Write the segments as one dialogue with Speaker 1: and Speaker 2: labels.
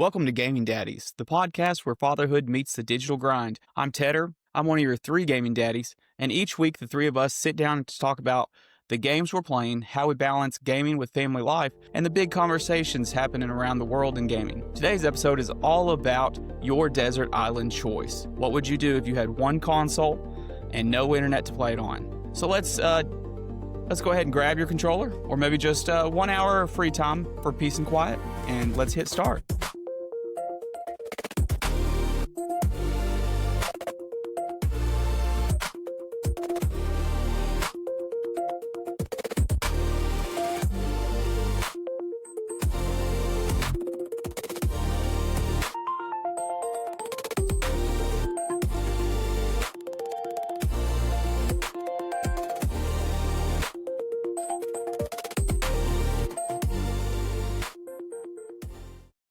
Speaker 1: Welcome to Gaming Daddies, the podcast where fatherhood meets the digital grind. I'm Tedder. I'm one of your three gaming daddies, and each week the three of us sit down to talk about the games we're playing, how we balance gaming with family life, and the big conversations happening around the world in gaming. Today's episode is all about your desert island choice. What would you do if you had one console and no internet to play it on? So let's go ahead and grab your controller, or maybe just 1 hour of free time for peace and quiet, and let's hit start.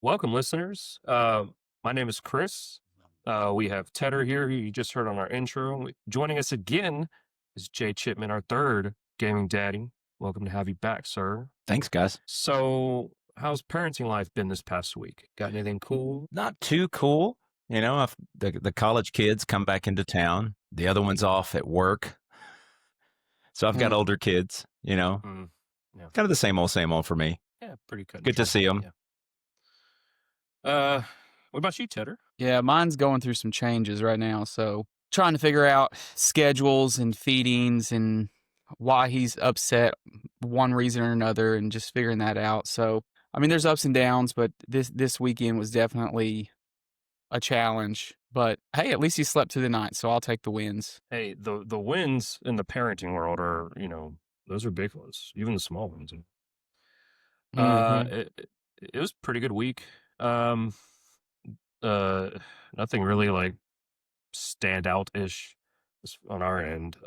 Speaker 2: Welcome, listeners. My name is Chris. We have Tedder here, who you just heard on our intro. Joining us again is Jay Chipman, our third gaming daddy. Welcome to have you back, sir.
Speaker 3: Thanks, guys.
Speaker 2: So, how's parenting life been this past week? Got anything cool?
Speaker 3: Not too cool. You know, if the college kids come back into town. The other one's off at work. So I've got older kids, you know.
Speaker 2: Yeah.
Speaker 3: Kind of the same old for me.
Speaker 2: Yeah, pretty good.
Speaker 3: Good to see them.
Speaker 2: Yeah. What about you, Tedder?
Speaker 1: Yeah, mine's going through some changes right now, so trying to figure out schedules and feedings and why he's upset one reason or another and just figuring that out. So, I mean, there's ups and downs, but this weekend was definitely a challenge. But hey, at least he slept through the night, so I'll take the wins.
Speaker 2: Hey, the wins in the parenting world are, those are big ones, even the small ones. It was a pretty good week. Nothing really like standout-ish on our end.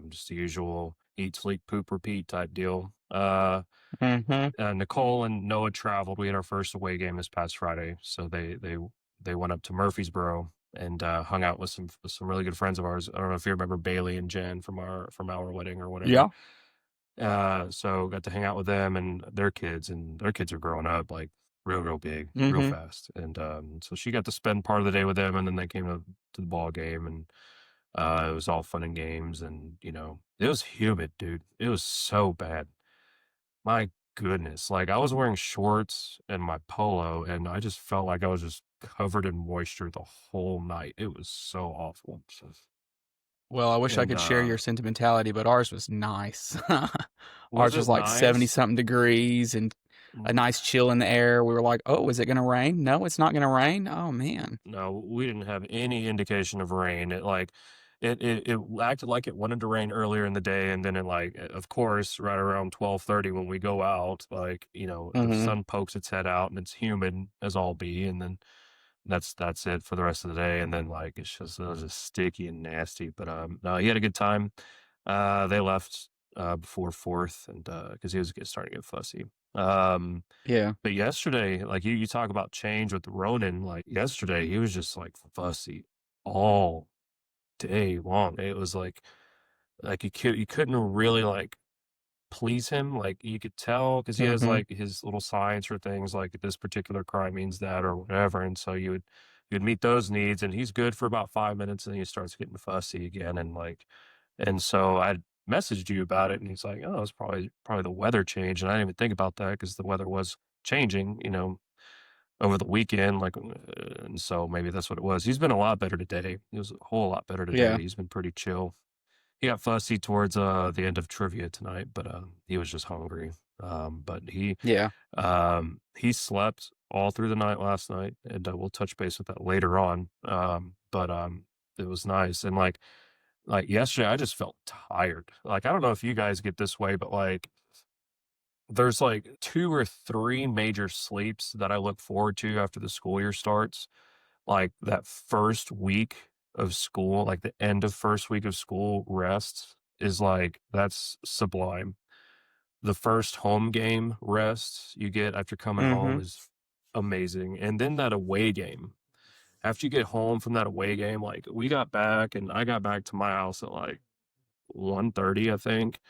Speaker 2: Just the usual eat, sleep, poop, repeat type deal. Nicole and Noah traveled. We had our first away game this past Friday, so they went up to Murfreesboro and hung out with some really good friends of ours. I don't know if you remember Bailey and Jen from our wedding or whatever.
Speaker 1: Yeah.
Speaker 2: So got to hang out with them and their kids are growing up like real big, real fast. And so she got to spend part of the day with them, and then they came to the ball game, and it was all fun and games. And it was humid, dude. It was so bad. My goodness, like I was wearing shorts and my polo, and I just felt like I was just covered in moisture the whole night. It was so awful.
Speaker 1: Well, I wish I could share your sentimentality, but ours was nice. Ours was like
Speaker 2: nice?
Speaker 1: 70-something degrees and a nice chill in the air. We were like, oh, is it going to rain? No, it's not going to rain. Oh, man.
Speaker 2: No, we didn't have any indication of rain. It acted like it wanted to rain earlier in the day, and then of course, right around 12:30 when we go out, the sun pokes its head out and it's humid as all be, and then that's it for the rest of the day. And then it was just sticky and nasty. But no, he had a good time. They left before fourth, and because he was starting to get fussy.
Speaker 1: Yeah.
Speaker 2: But yesterday, you talk about change with Ronan. Like yesterday, he was just fussy all day long. It was like you couldn't really please him. Like you could tell because he has his little signs for things like this particular cry means that or whatever. And so you'd meet those needs, and he's good for about 5 minutes, and then he starts getting fussy again. And so I messaged you about it, and he's like, oh, it's probably the weather change. And I didn't even think about that because the weather was changing, over the weekend. And so maybe that's what it was. He's been a lot better today. He was a whole lot better today.
Speaker 1: Yeah.
Speaker 2: He's been pretty chill. He got fussy towards the end of trivia tonight, but he was just hungry. But he slept all through the night last night, and we'll touch base with that later on. But it was nice. And like yesterday, I just felt tired. I don't know if you guys get this way, but there's 2 or 3 major sleeps that I look forward to after the school year starts. That first week of school, the end of first week of school rest is that's sublime. The first home game rest you get after coming home is amazing. And then that away game, after you get home from that away game, we got back, and I got back to my house at 1:30, I think.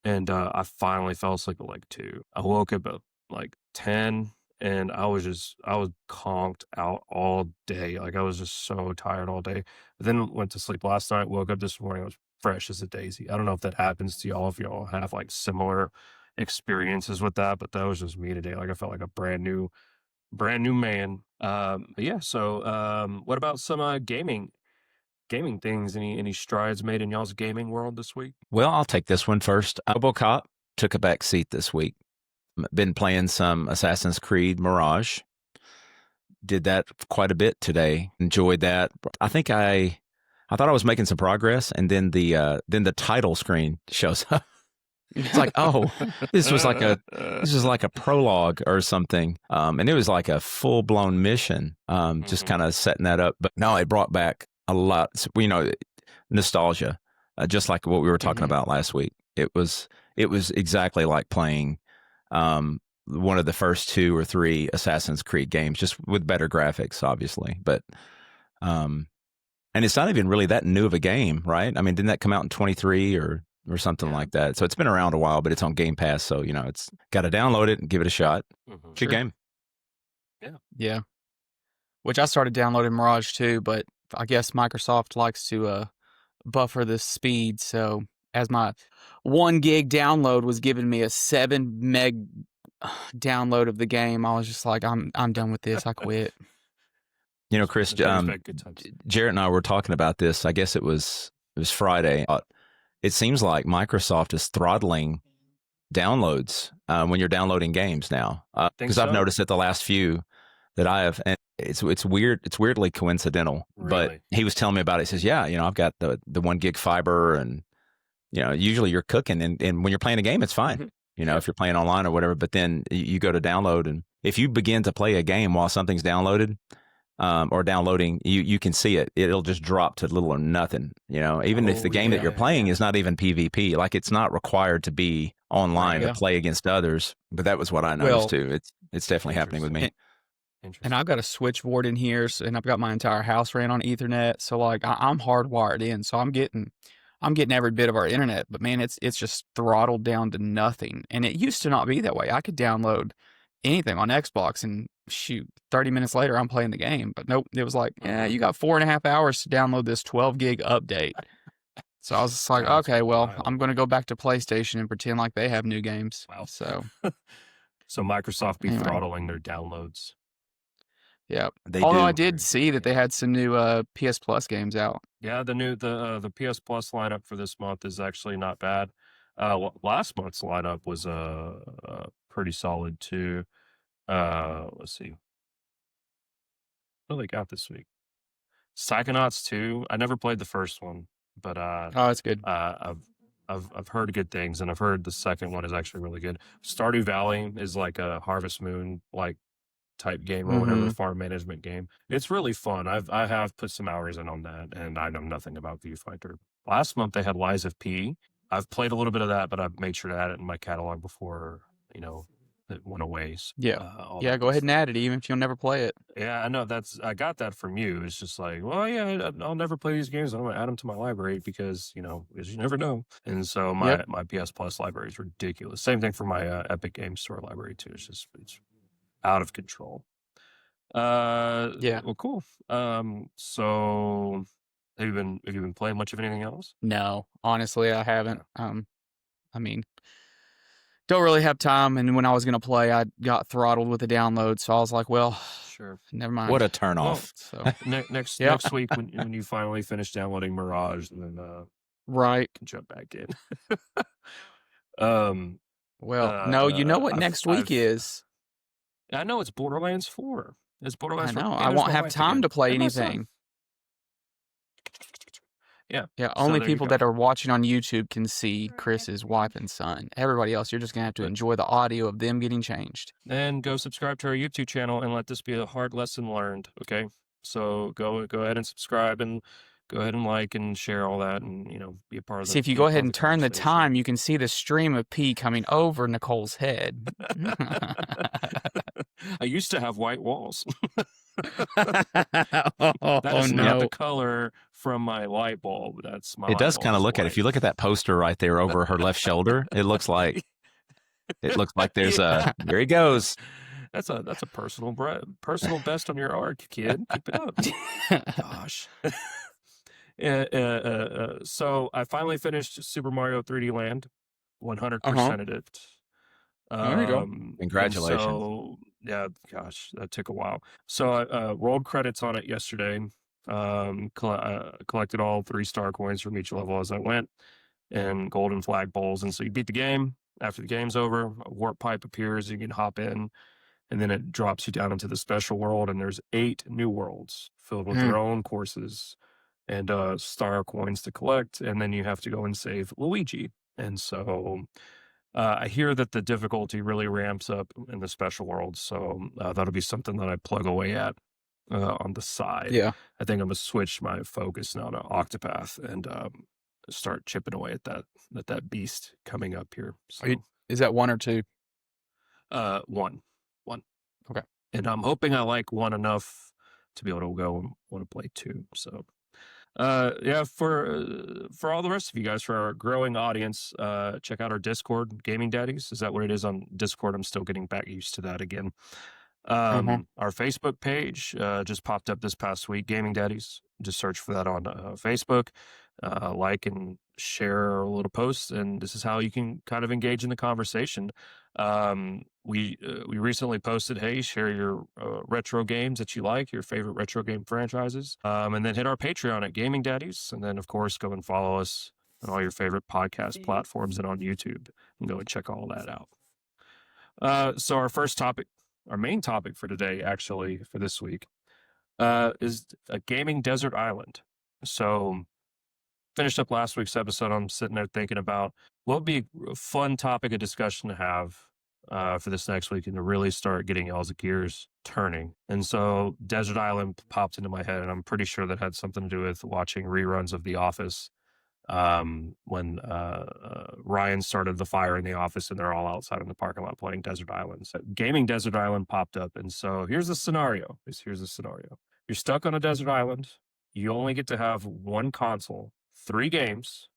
Speaker 2: And I finally fell asleep at 2. I woke up at 10, and I was conked out all day. Like, I was just so tired all day. But then went to sleep last night, woke up this morning, I was fresh as a daisy. I don't know if that happens to y'all, if y'all have, like, similar experiences with that, but that was just me today. Like, I felt like a brand new man. But yeah, so, what about some, gaming things? Any strides made in y'all's gaming world this week?
Speaker 3: Well, I'll take this one first. RoboCop took a back seat this week. Been playing some Assassin's Creed Mirage. Did that quite a bit today. Enjoyed that. I think I thought I was making some progress, and then the title screen shows up. It's like, oh, this was like a prologue or something, and it was like a full blown mission. Just kind of setting that up. But no, it brought back a lot. Nostalgia, just like what we were talking about last week. It was exactly like playing one of the first 2 or 3 Assassin's Creed games, just with better graphics, obviously. But and it's not even really that new of a game, right? I mean, didn't that come out in 23 or something like that? So it's been around a while, but it's on Game Pass, so it's got to download it and give it a shot. Good game.
Speaker 1: Yeah. Which I started downloading Mirage too, but I guess Microsoft likes to buffer the speed. So as my 1 gig download was giving me a 7 meg download of the game, I was just like, I'm done with this. I quit.
Speaker 3: Chris, Jarrett and I were talking about this. I guess it was Friday. It seems like Microsoft is throttling downloads when you're downloading games now. Because I've noticed that the last few that I have, and it's weird. It's weirdly coincidental.
Speaker 2: Really?
Speaker 3: But he was telling me about it. He says, "Yeah, I've got the 1 gig fiber, and usually you're cooking, and when you're playing a game, it's fine. If you're playing online or whatever. But then you go to download, and if you begin to play a game while something's downloaded." Or downloading, you can see it. It'll just drop to little or nothing. Even if the game that you're playing is not even PvP, like it's not required to be online to play against others. But that was what I noticed too. It's definitely happening with me.
Speaker 1: And I've got a switchboard in here, and I've got my entire house ran on Ethernet. So like I'm hardwired in, so I'm getting every bit of our internet. But man, it's just throttled down to nothing. And it used to not be that way. I could download anything on Xbox and shoot, 30 minutes later I'm playing the game. But nope, it was like, yeah, you got 4.5 hours to download this 12 gig update. So I was just like, okay, well, I'm going to go back to PlayStation and pretend like they have new games.
Speaker 2: Wow.
Speaker 1: So
Speaker 2: Microsoft be throttling their downloads.
Speaker 1: Yeah. Although I did see that they had some new PS Plus games out.
Speaker 2: Yeah, the PS Plus lineup for this month is actually not bad. Last month's lineup was pretty solid too. Let's see. What do they got this week? Psychonauts 2. I never played the first one, but
Speaker 1: oh, it's good.
Speaker 2: I've heard good things, and I've heard the second one is actually really good. Stardew Valley is like a Harvest Moon like type game or whatever, farm management game. It's really fun. I have put some hours in on that, and I know nothing about Viewfinder. Last month they had Lies of P. I've played a little bit of that, but I've made sure to add it in my catalog before it went away. So,
Speaker 1: yeah. Go ahead and add it, even if you'll never play it.
Speaker 2: Yeah, I know. I got that from you. It's just like, well, yeah, I'll never play these games. I'm gonna add them to my library because you never know. And so my PS Plus library is ridiculous. Same thing for my Epic Games Store library too. It's out of control. Well, cool. So have you been playing much of anything else?
Speaker 1: No, honestly, I haven't. I mean, don't really have time, and when I was going to play, I got throttled with the download, so I was like, well,
Speaker 2: sure,
Speaker 1: never mind.
Speaker 3: What a turnoff.
Speaker 2: So next week when you finally finish downloading Mirage, then
Speaker 1: right,
Speaker 2: can jump back in.
Speaker 1: Well, no, you know what next week is?
Speaker 2: I know it's Borderlands 4. It's Borderlands 4.
Speaker 1: I know. I won't have time to play anything.
Speaker 2: Yeah.
Speaker 1: Yeah. Only people that are watching on YouTube can see Chris's wife and son. Everybody else, you're just going to have to enjoy the audio of them getting changed.
Speaker 2: Then go subscribe to our YouTube channel and let this be a hard lesson learned. Okay. So go ahead and subscribe and go ahead and like and share all that and, be a part of the.
Speaker 1: See, if you go ahead and turn the time, you can see the stream of pee coming over Nicole's head.
Speaker 2: I used to have white walls.
Speaker 1: That
Speaker 2: is not the color from my light bulb. That's my.
Speaker 3: It does kind of look at it. If you look at that poster right there over her left shoulder, it looks like there's a. There he goes.
Speaker 2: That's a personal best on your arc, kid. Keep it up.
Speaker 1: Gosh.
Speaker 2: So I finally finished Super Mario 3D Land, 100%
Speaker 1: Uh-huh.
Speaker 2: of it.
Speaker 1: There you go.
Speaker 2: And
Speaker 3: Congratulations.
Speaker 2: so, yeah, gosh, that took a while. So I rolled credits on it yesterday. Collected all 3-star coins from each level as I went, and golden flag bowls. And so you beat the game. After the game's over, a warp pipe appears. You can hop in, and then it drops you down into the special world. And there's 8 new worlds filled with their own courses and star coins to collect. And then you have to go and save Luigi. And so I hear that the difficulty really ramps up in the special world, so that'll be something that I plug away at on the side.
Speaker 1: Yeah.
Speaker 2: I think I'm gonna switch my focus now to Octopath and start chipping away at that beast coming up here. So
Speaker 1: Is that 1 or 2?
Speaker 2: one.
Speaker 1: Okay.
Speaker 2: And I'm hoping I like 1 enough to be able to go and want to play 2. So yeah, for all the rest of you guys, for our growing audience, check out our Discord, Gaming Daddies. Is that what it is on Discord? I'm still getting back used to that again. Our Facebook page just popped up this past week, Gaming Daddies. Just search for that on Facebook. Like and share a little posts, and this is how you can kind of engage in the conversation. We recently posted, hey, share your retro games that you like, your favorite retro game franchises, and then hit our Patreon at Gaming Daddies, and then of course go and follow us on all your favorite podcast platforms and on YouTube, and go and check all that out. So our main topic for today, actually for this week, is a gaming desert island. So finished up last week's episode. I'm sitting there thinking about what would be a fun topic of discussion to have for this next week and to really start getting y'all's gears turning. And so Desert Island popped into my head, and I'm pretty sure that had something to do with watching reruns of The Office when Ryan started the fire in the office and they're all outside in the parking lot playing Desert Island. So Gaming Desert Island popped up. And so here's the scenario. You're stuck on a desert island. You only get to have 1 console, 3 games,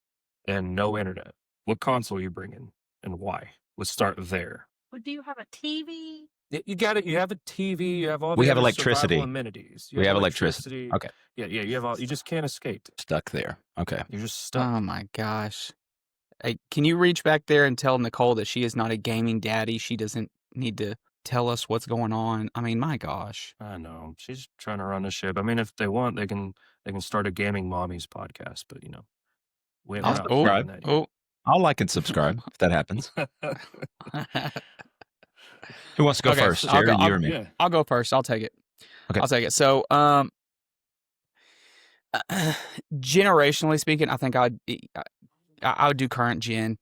Speaker 2: and no internet. What console are you bringing and why? Let's start there.
Speaker 4: Well, do you have a TV?
Speaker 2: You got it. You have a TV. You have all the
Speaker 3: We have
Speaker 2: other
Speaker 3: electricity.
Speaker 2: survival amenities. You
Speaker 3: We have electricity. Okay.
Speaker 2: Yeah. You have all. You just can't escape.
Speaker 3: Stuck there. Okay.
Speaker 2: You're just stuck.
Speaker 1: Oh my gosh. Hey, can you reach back there and tell Nicole that she is not a gaming daddy? She doesn't need to tell us what's going on. I mean, my gosh.
Speaker 2: I know. She's trying to run the ship. I mean, if they want, they can start a gaming mommies podcast. But we're
Speaker 3: I'll
Speaker 2: not
Speaker 3: subscribe.
Speaker 2: doing that
Speaker 1: Oh.
Speaker 3: I'll like and subscribe if that happens.
Speaker 2: yet.
Speaker 3: Who wants to go
Speaker 1: Okay,
Speaker 3: first?
Speaker 1: I'll
Speaker 3: Jerry,
Speaker 1: go-
Speaker 3: you or me?
Speaker 2: Yeah.
Speaker 1: I'll go first. I'll take it.
Speaker 3: Okay.
Speaker 1: I'll take it. So, generationally speaking, I think I would do current gen.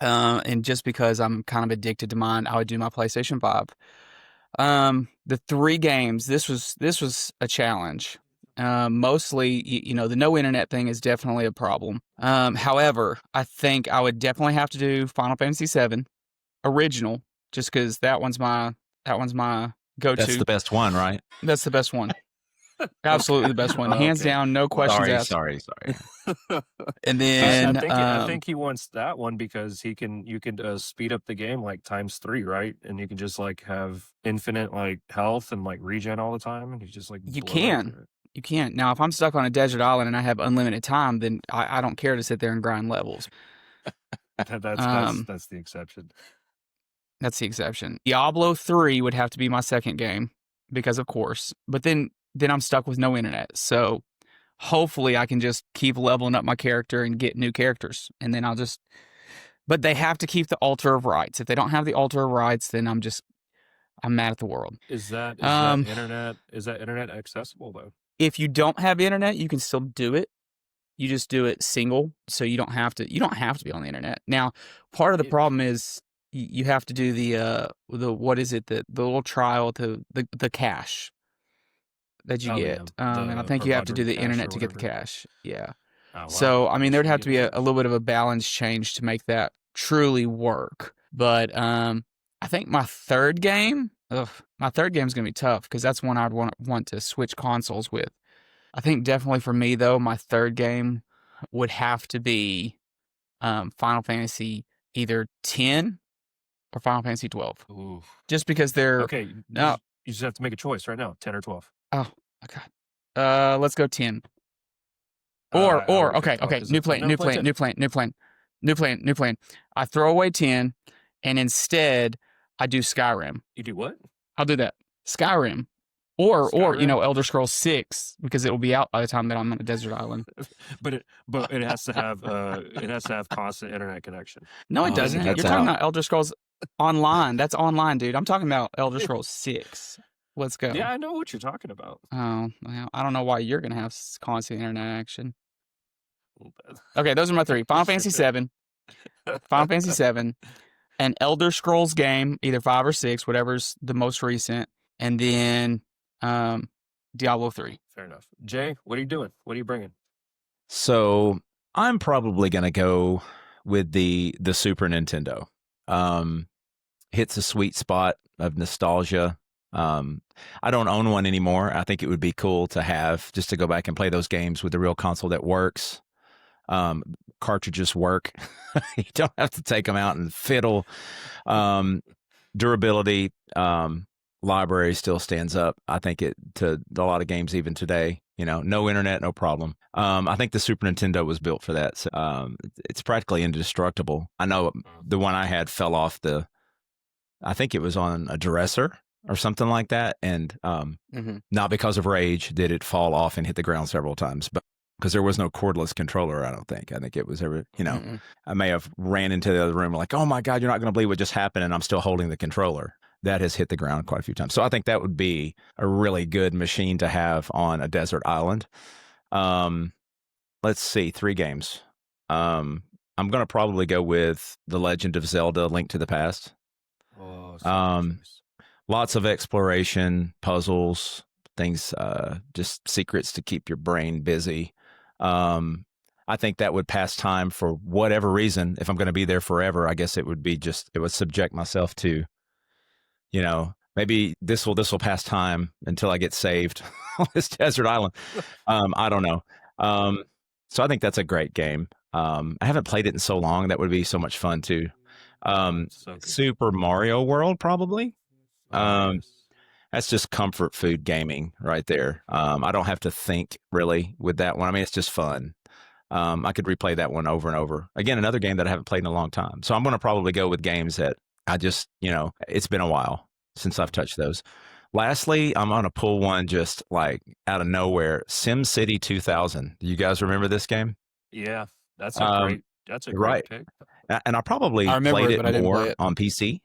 Speaker 1: And just because I'm kind of addicted to mine, I would do my PlayStation 5. The 3 games, this was a challenge. Mostly, the no internet thing is definitely a problem. However, I think I would definitely have to do Final Fantasy VII original, just because that one's my go-to.
Speaker 3: That's the best one, right?
Speaker 1: That's the best one. Absolutely the best one, hands
Speaker 2: Okay.
Speaker 1: down, no questions asked.
Speaker 3: Sorry.
Speaker 1: And then
Speaker 2: I think he wants that one because you can speed up the game like ×3, right? And you can just like have infinite like health and like regen all the time, and you just like
Speaker 1: You
Speaker 2: blow
Speaker 1: can.
Speaker 2: through it.
Speaker 1: you can't. Now, if I'm stuck on a desert island and I have unlimited time, then I don't care to sit there and grind levels.
Speaker 2: That's the exception.
Speaker 1: That's the exception. Diablo 3 would have to be my second game because, of course. But then I'm stuck with no internet. So hopefully I can just keep leveling up my character and get new characters. And then but they have to keep the altar of rights. If they don't have the altar of rights, then I'm mad at the world.
Speaker 2: Is that internet accessible though?
Speaker 1: If you don't have internet, you can still do it. You just do it single, so you don't have to be on the internet. Now, part of the problem is you have to do the what is it, the little trial, the cash that you get. And I think you have to do the internet to get the cash. Yeah.
Speaker 2: Oh, wow.
Speaker 1: So, I mean, there'd have to be a little bit of a balance change to make that truly work. But I think my third game is going to be tough because that's one I'd want to switch consoles with. I think definitely for me, though, my third game would have to be Final Fantasy either 10 or Final Fantasy 12.
Speaker 2: Ooh.
Speaker 1: Just because they're
Speaker 2: Okay.
Speaker 1: no.
Speaker 2: You just have to make a choice right now, 10 or 12.
Speaker 1: Oh my god. Let's go 10.
Speaker 2: I would
Speaker 1: Okay,
Speaker 2: pick 12
Speaker 1: okay.
Speaker 2: 'cause
Speaker 1: New
Speaker 2: I've never played 10.
Speaker 1: new plan. I throw away 10, and instead I do Skyrim.
Speaker 2: You do what?
Speaker 1: I'll do that. Skyrim. Or
Speaker 2: Skyrim?
Speaker 1: Elder Scrolls 6, because it will be out by the time that I'm on a desert island.
Speaker 2: but it has to have constant internet connection.
Speaker 1: No, it doesn't. You're
Speaker 3: that's
Speaker 1: talking
Speaker 3: out.
Speaker 1: about Elder Scrolls Online. That's online, dude. I'm talking about Elder Scrolls 6. Let's go.
Speaker 2: Yeah, I know what you're talking about.
Speaker 1: Oh, well, I don't know why you're gonna have constant internet action.
Speaker 2: A little bit.
Speaker 1: Okay, those are my 3. Final Fantasy 7, Final Fantasy 7, an Elder Scrolls game, either 5 or 6, whatever's the most recent, and then Diablo 3.
Speaker 2: Fair enough. Jay, what are you doing? What are you bringing?
Speaker 3: So I'm probably going to go with the Super Nintendo. Hits a sweet spot of nostalgia. I don't own one anymore. I think it would be cool to have, just to go back and play those games with the real console that works. Cartridges work. You don't have to take them out and fiddle. Durability, library still stands up. I think it to a lot of games even today. No internet, no problem. I think the Super Nintendo was built for that. So, it's practically indestructible. I know the one I had fell off I think it was on a dresser or something like that, and not because of rage did it fall off and hit the ground several times, but because there was no cordless controller. I don't think. I think it was I may have ran into the other room like, oh my God, you're not going to believe what just happened, and I'm still holding the controller. That has hit the ground quite a few times. So I think that would be a really good machine to have on a desert island. Let's see, 3 games. I'm going to probably go with The Legend of Zelda: Link to the Past.
Speaker 2: Oh,
Speaker 3: Lots of exploration, puzzles, things, just secrets to keep your brain busy. I think that would pass time for whatever reason. If I'm going to be there forever, I guess it would subject myself to, maybe this will pass time until I get saved on this desert island. I don't know. So I think that's a great game. I haven't played it in so long. That would be so much fun too. Super Mario World, probably. That's just comfort food gaming right there. I don't have to think really with that one. I mean, it's just fun. I could replay that one over and over. Again, another game that I haven't played in a long time. So I'm going to probably go with games that I just, it's been a while since I've touched those. Lastly, I'm going to pull one just like out of nowhere. SimCity 2000. Do you guys remember this game?
Speaker 2: Yeah, that's a great pick.
Speaker 3: And I probably
Speaker 1: I remember
Speaker 3: played
Speaker 1: it, but I didn't play it
Speaker 3: on PC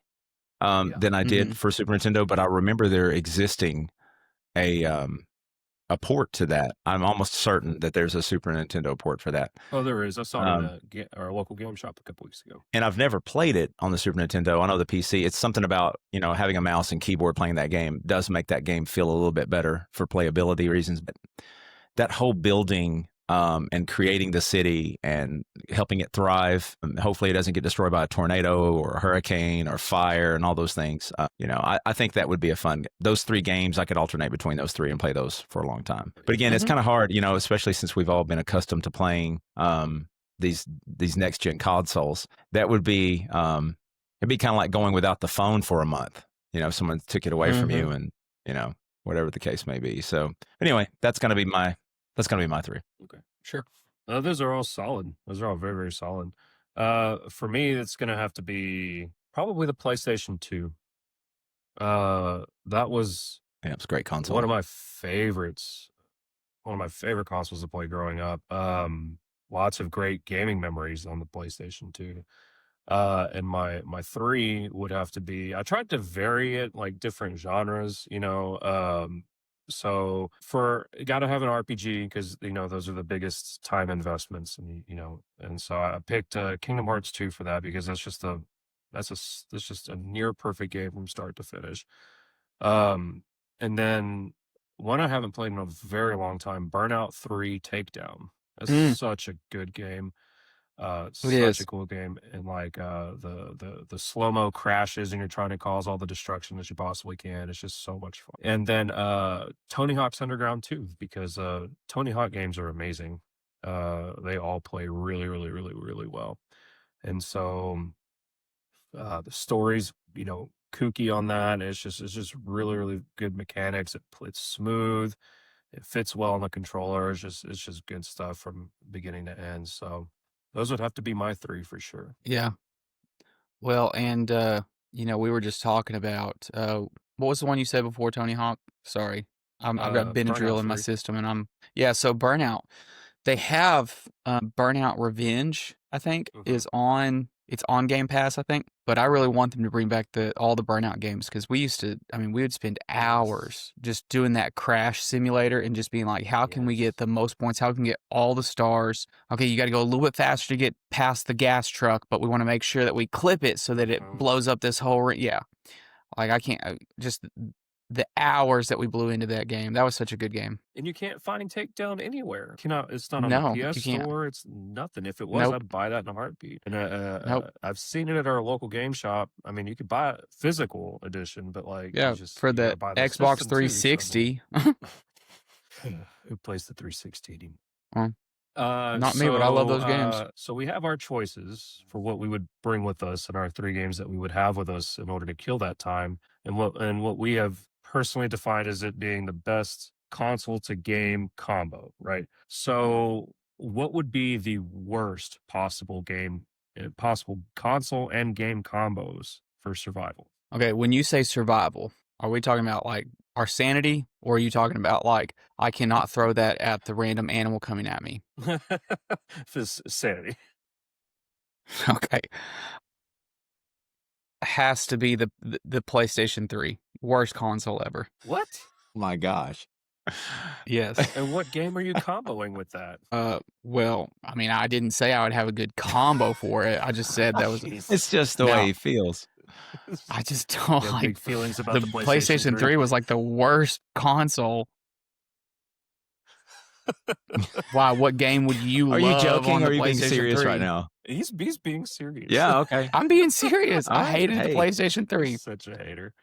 Speaker 3: than I did for Super Nintendo. But I remember there existing a port to that. I'm almost certain that there's a Super Nintendo port for that.
Speaker 2: Oh, there is. I saw it in our local game shop a couple weeks ago.
Speaker 3: And I've never played it on the Super Nintendo. I know the PC. It's something about having a mouse and keyboard playing that game does make that game feel a little bit better for playability reasons. But that whole building and creating the city and helping it thrive. Hopefully it doesn't get destroyed by a tornado or a hurricane or fire and all those things. I think that would be a fun. Those 3 games, I could alternate between those 3 and play those for a long time. But again, it's kind of hard, especially since we've all been accustomed to playing these next gen consoles. That would be it'd be kind of like going without the phone for a month. If someone took it away from you and whatever the case may be. So anyway, that's gonna be my 3.
Speaker 2: Okay, sure. Those are all solid. Those are all very, very solid. For me, it's going to have to be probably the PlayStation 2. That was
Speaker 3: it's a great console.
Speaker 2: one of my favorites. One of my favorite consoles to play growing up. Lots of great gaming memories on the PlayStation 2. And my 3 would have to be. I tried to vary it like different genres. So got to have an RPG because those are the biggest time investments, and and so I picked Kingdom Hearts 2 for that because that's just a near perfect game from start to finish. And then one I haven't played in a very long time, Burnout 3 Takedown. That's such a good game. Such a cool game, and like the slow-mo crashes and you're trying to cause all the destruction that you possibly can. It's just so much fun. And then Tony Hawk's Underground 2, because Tony Hawk games are amazing. They all play really, really, really, really well. And so The story's, kooky on that. It's just really, really good mechanics. It's smooth. It fits well on the controller. It's just good stuff from beginning to end. So those would have to be my 3 for sure.
Speaker 1: Yeah. Well, and we were just talking about what was the one you said before, Tony Hawk? Sorry, I've got Benadryl
Speaker 2: Burnout
Speaker 1: in my
Speaker 2: 3.
Speaker 1: system, and so Burnout. They have Burnout Revenge, I think, is on. It's on Game Pass, I think. But I really want them to bring back all the Burnout games because we used to. I mean, we would spend hours just doing that crash simulator and just being like, how can we get the most points? How can we get all the stars? Okay, you got to go a little bit faster to get past the gas truck, but we want to make sure that we clip it so that it blows up this whole. Yeah, like I can't just the hours that we blew into that game. That was such a good game.
Speaker 2: And you can't find Takedown anywhere. It's not on
Speaker 1: No,
Speaker 2: the PS
Speaker 1: you can't.
Speaker 2: Store. It's nothing. If it was,
Speaker 1: Nope.
Speaker 2: I'd buy that in a heartbeat. And
Speaker 1: Nope.
Speaker 2: I've seen it at our local game shop. I mean, you could buy a physical edition, but
Speaker 1: Yeah, for the Xbox 360.
Speaker 2: Who plays the 360 anymore?
Speaker 1: Not me, but I love those games.
Speaker 2: So we have our choices for what we would bring with us and our 3 games that we would have with us in order to kill that time. And what we have personally defined as it being the best console to game combo, right? So what would be the worst possible console and game combos for survival?
Speaker 1: Okay, when you say survival, are we talking about like our sanity, or are you talking about like I cannot throw that at the random animal coming at me?
Speaker 2: This sanity.
Speaker 1: Okay. Has to be the PlayStation 3. Worst console ever.
Speaker 2: What?
Speaker 3: My gosh.
Speaker 1: Yes.
Speaker 2: And what game are you comboing with that?
Speaker 1: Well, I mean, I didn't say I would have a good combo for it. I just said that was.
Speaker 3: It's just the way he feels.
Speaker 1: I just don't like
Speaker 2: big feelings about the
Speaker 1: PlayStation 3 was like the worst console. Why? What game would you
Speaker 3: Are
Speaker 1: love
Speaker 3: you joking?
Speaker 1: on the
Speaker 3: Or are you being
Speaker 1: PlayStation
Speaker 3: serious
Speaker 1: 3?
Speaker 3: right now?
Speaker 2: He's being serious.
Speaker 3: Yeah, okay.
Speaker 1: I'm being serious. I hated the
Speaker 3: Hey.
Speaker 1: PlayStation 3.
Speaker 2: Such a hater.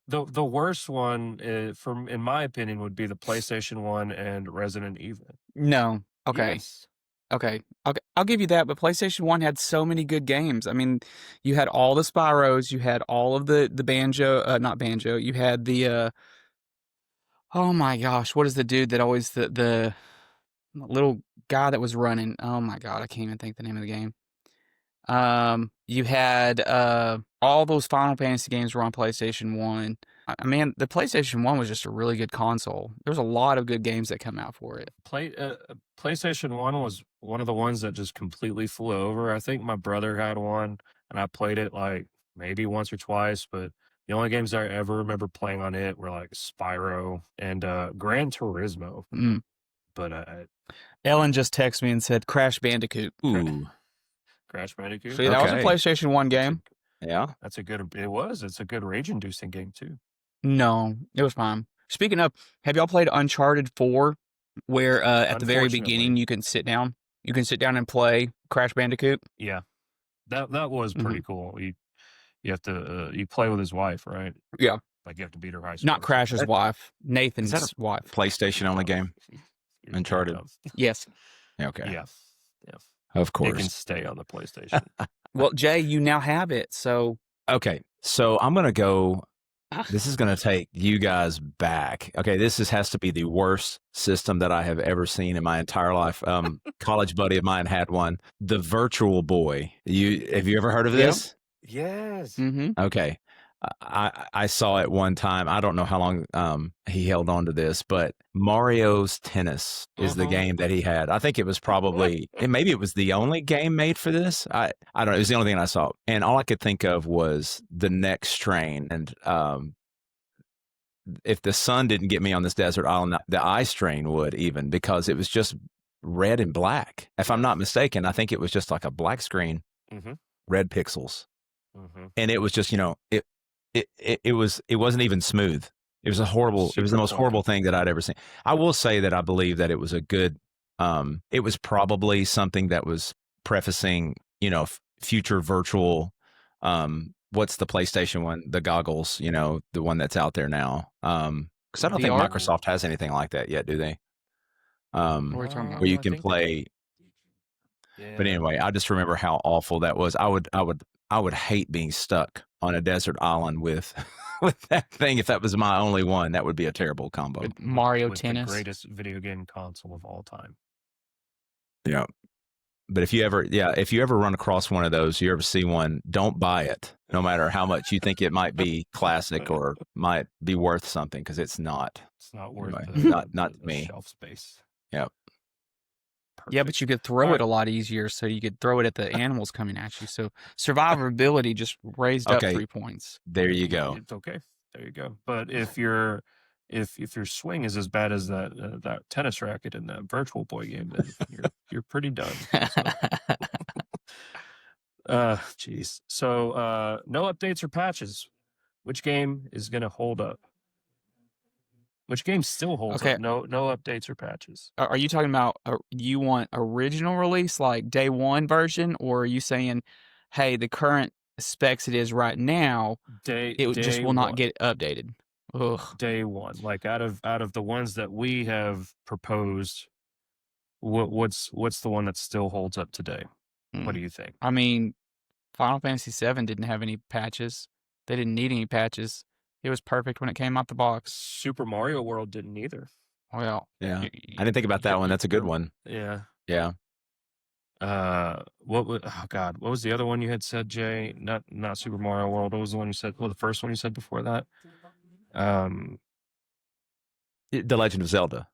Speaker 2: The worst one, in my opinion, would be the PlayStation 1 and Resident Evil.
Speaker 1: No. Okay.
Speaker 2: Yes.
Speaker 1: Okay. I'll give you that, but PlayStation 1 had so many good games. I mean, you had all the Spyros, you had all of the Banjo, not Banjo, you had the oh my gosh, what is the dude that always the little guy that was running? Oh my god, I can't even think the name of the game. You had all those Final Fantasy games were on PlayStation 1. I mean, the PlayStation 1 was just a really good console. There's a lot of good games that come out for it.
Speaker 2: PlayStation 1 was one of the ones that just completely flew over. I think my brother had one, and I played it like maybe once or twice, but the only games I ever remember playing on it were like Spyro and Gran Turismo. But
Speaker 1: Ellen just texted me and said Crash Bandicoot.
Speaker 3: Ooh.
Speaker 2: Crash Bandicoot.
Speaker 1: See, that was a PlayStation 1 game.
Speaker 3: Yeah.
Speaker 2: It's a good rage-inducing game too.
Speaker 1: No, it was fine. Speaking of, have y'all played Uncharted 4, where at the very beginning you can sit down? You can sit down and play Crash Bandicoot?
Speaker 2: Yeah. That was pretty cool. You have to you play with his wife, right?
Speaker 1: Yeah.
Speaker 2: Like you have to beat her high school.
Speaker 1: Not Crash's wife, Nathan's wife.
Speaker 3: PlayStation only game? Uncharted?
Speaker 1: Yes.
Speaker 3: Okay.
Speaker 2: Yeah.
Speaker 3: Of
Speaker 2: It can
Speaker 3: course.
Speaker 2: stay on the PlayStation.
Speaker 1: Well, Jay, you now have it, so.
Speaker 3: Okay. So I'm going to go. This is going to take you guys back. Okay. This has to be the worst system that I have ever seen in my entire life. College buddy of mine had one. The Virtual Boy. Have you ever heard of this?
Speaker 2: Yes.
Speaker 1: Mm-hmm.
Speaker 3: Okay. I saw it one time. I don't know how long he held on to this, but Mario's Tennis is the game that he had. I think it was probably, and maybe it was the only game made for this. I don't know. It was the only thing I saw. And all I could think of was the next strain. And if the sun didn't get me on this desert island, the eye strain would even, because it was just red and black. If I'm not mistaken, I think it was just like a black screen, red pixels. And it was just, it wasn't even smooth. It was it was the most horrible thing that I'd ever seen. I will say that I believe that it was a good, it was probably something that was prefacing, future virtual, what's the PlayStation one, the goggles, the one that's out there now. Cause I don't think Microsoft has anything like that yet, do they? Where you can play. But anyway, I just remember how awful that was. I I would hate being stuck on a desert island with with that thing. If that was my only one, that would be a terrible combo.
Speaker 1: With Mario
Speaker 2: with the
Speaker 1: Tennis.
Speaker 2: greatest video game console of all time.
Speaker 3: Yeah. But if you ever run across one of those, you ever see one, don't buy it, no matter how much you think it might be classic or might be worth something, because it's not.
Speaker 2: It's not worth
Speaker 3: Anyway, not
Speaker 2: the
Speaker 3: me.
Speaker 2: shelf space.
Speaker 3: Yep.
Speaker 2: Perfect.
Speaker 1: Yeah, but you could throw it a lot easier, so you could throw it at the animals coming at you. So survivability just raised up 3 points.
Speaker 3: There you go.
Speaker 2: It's okay. There you go. But if your swing is as bad as that tennis racket in that Virtual Boy game, then you're pretty done. Geez. So no updates or patches. Which game is going to hold up? Which game still holds up? No updates or patches.
Speaker 1: Are you talking about you want original release, like day one version, or are you saying, hey, the current specs it is right now, it just will not get updated? Ugh.
Speaker 2: Day one, like out of the ones that we have proposed, what's the one that still holds up today? What do you think?
Speaker 1: I mean, Final Fantasy VII didn't have any patches. They didn't need any patches. It was perfect when it came out the box.
Speaker 2: Super Mario World didn't either.
Speaker 1: Well,
Speaker 3: yeah, I didn't think about that one. That's a good one.
Speaker 2: Yeah.
Speaker 3: Yeah.
Speaker 2: What was the other one you had said, Jay? Not Super Mario World. What was the one you said? Well, the first one you said before that.
Speaker 3: The Legend of Zelda.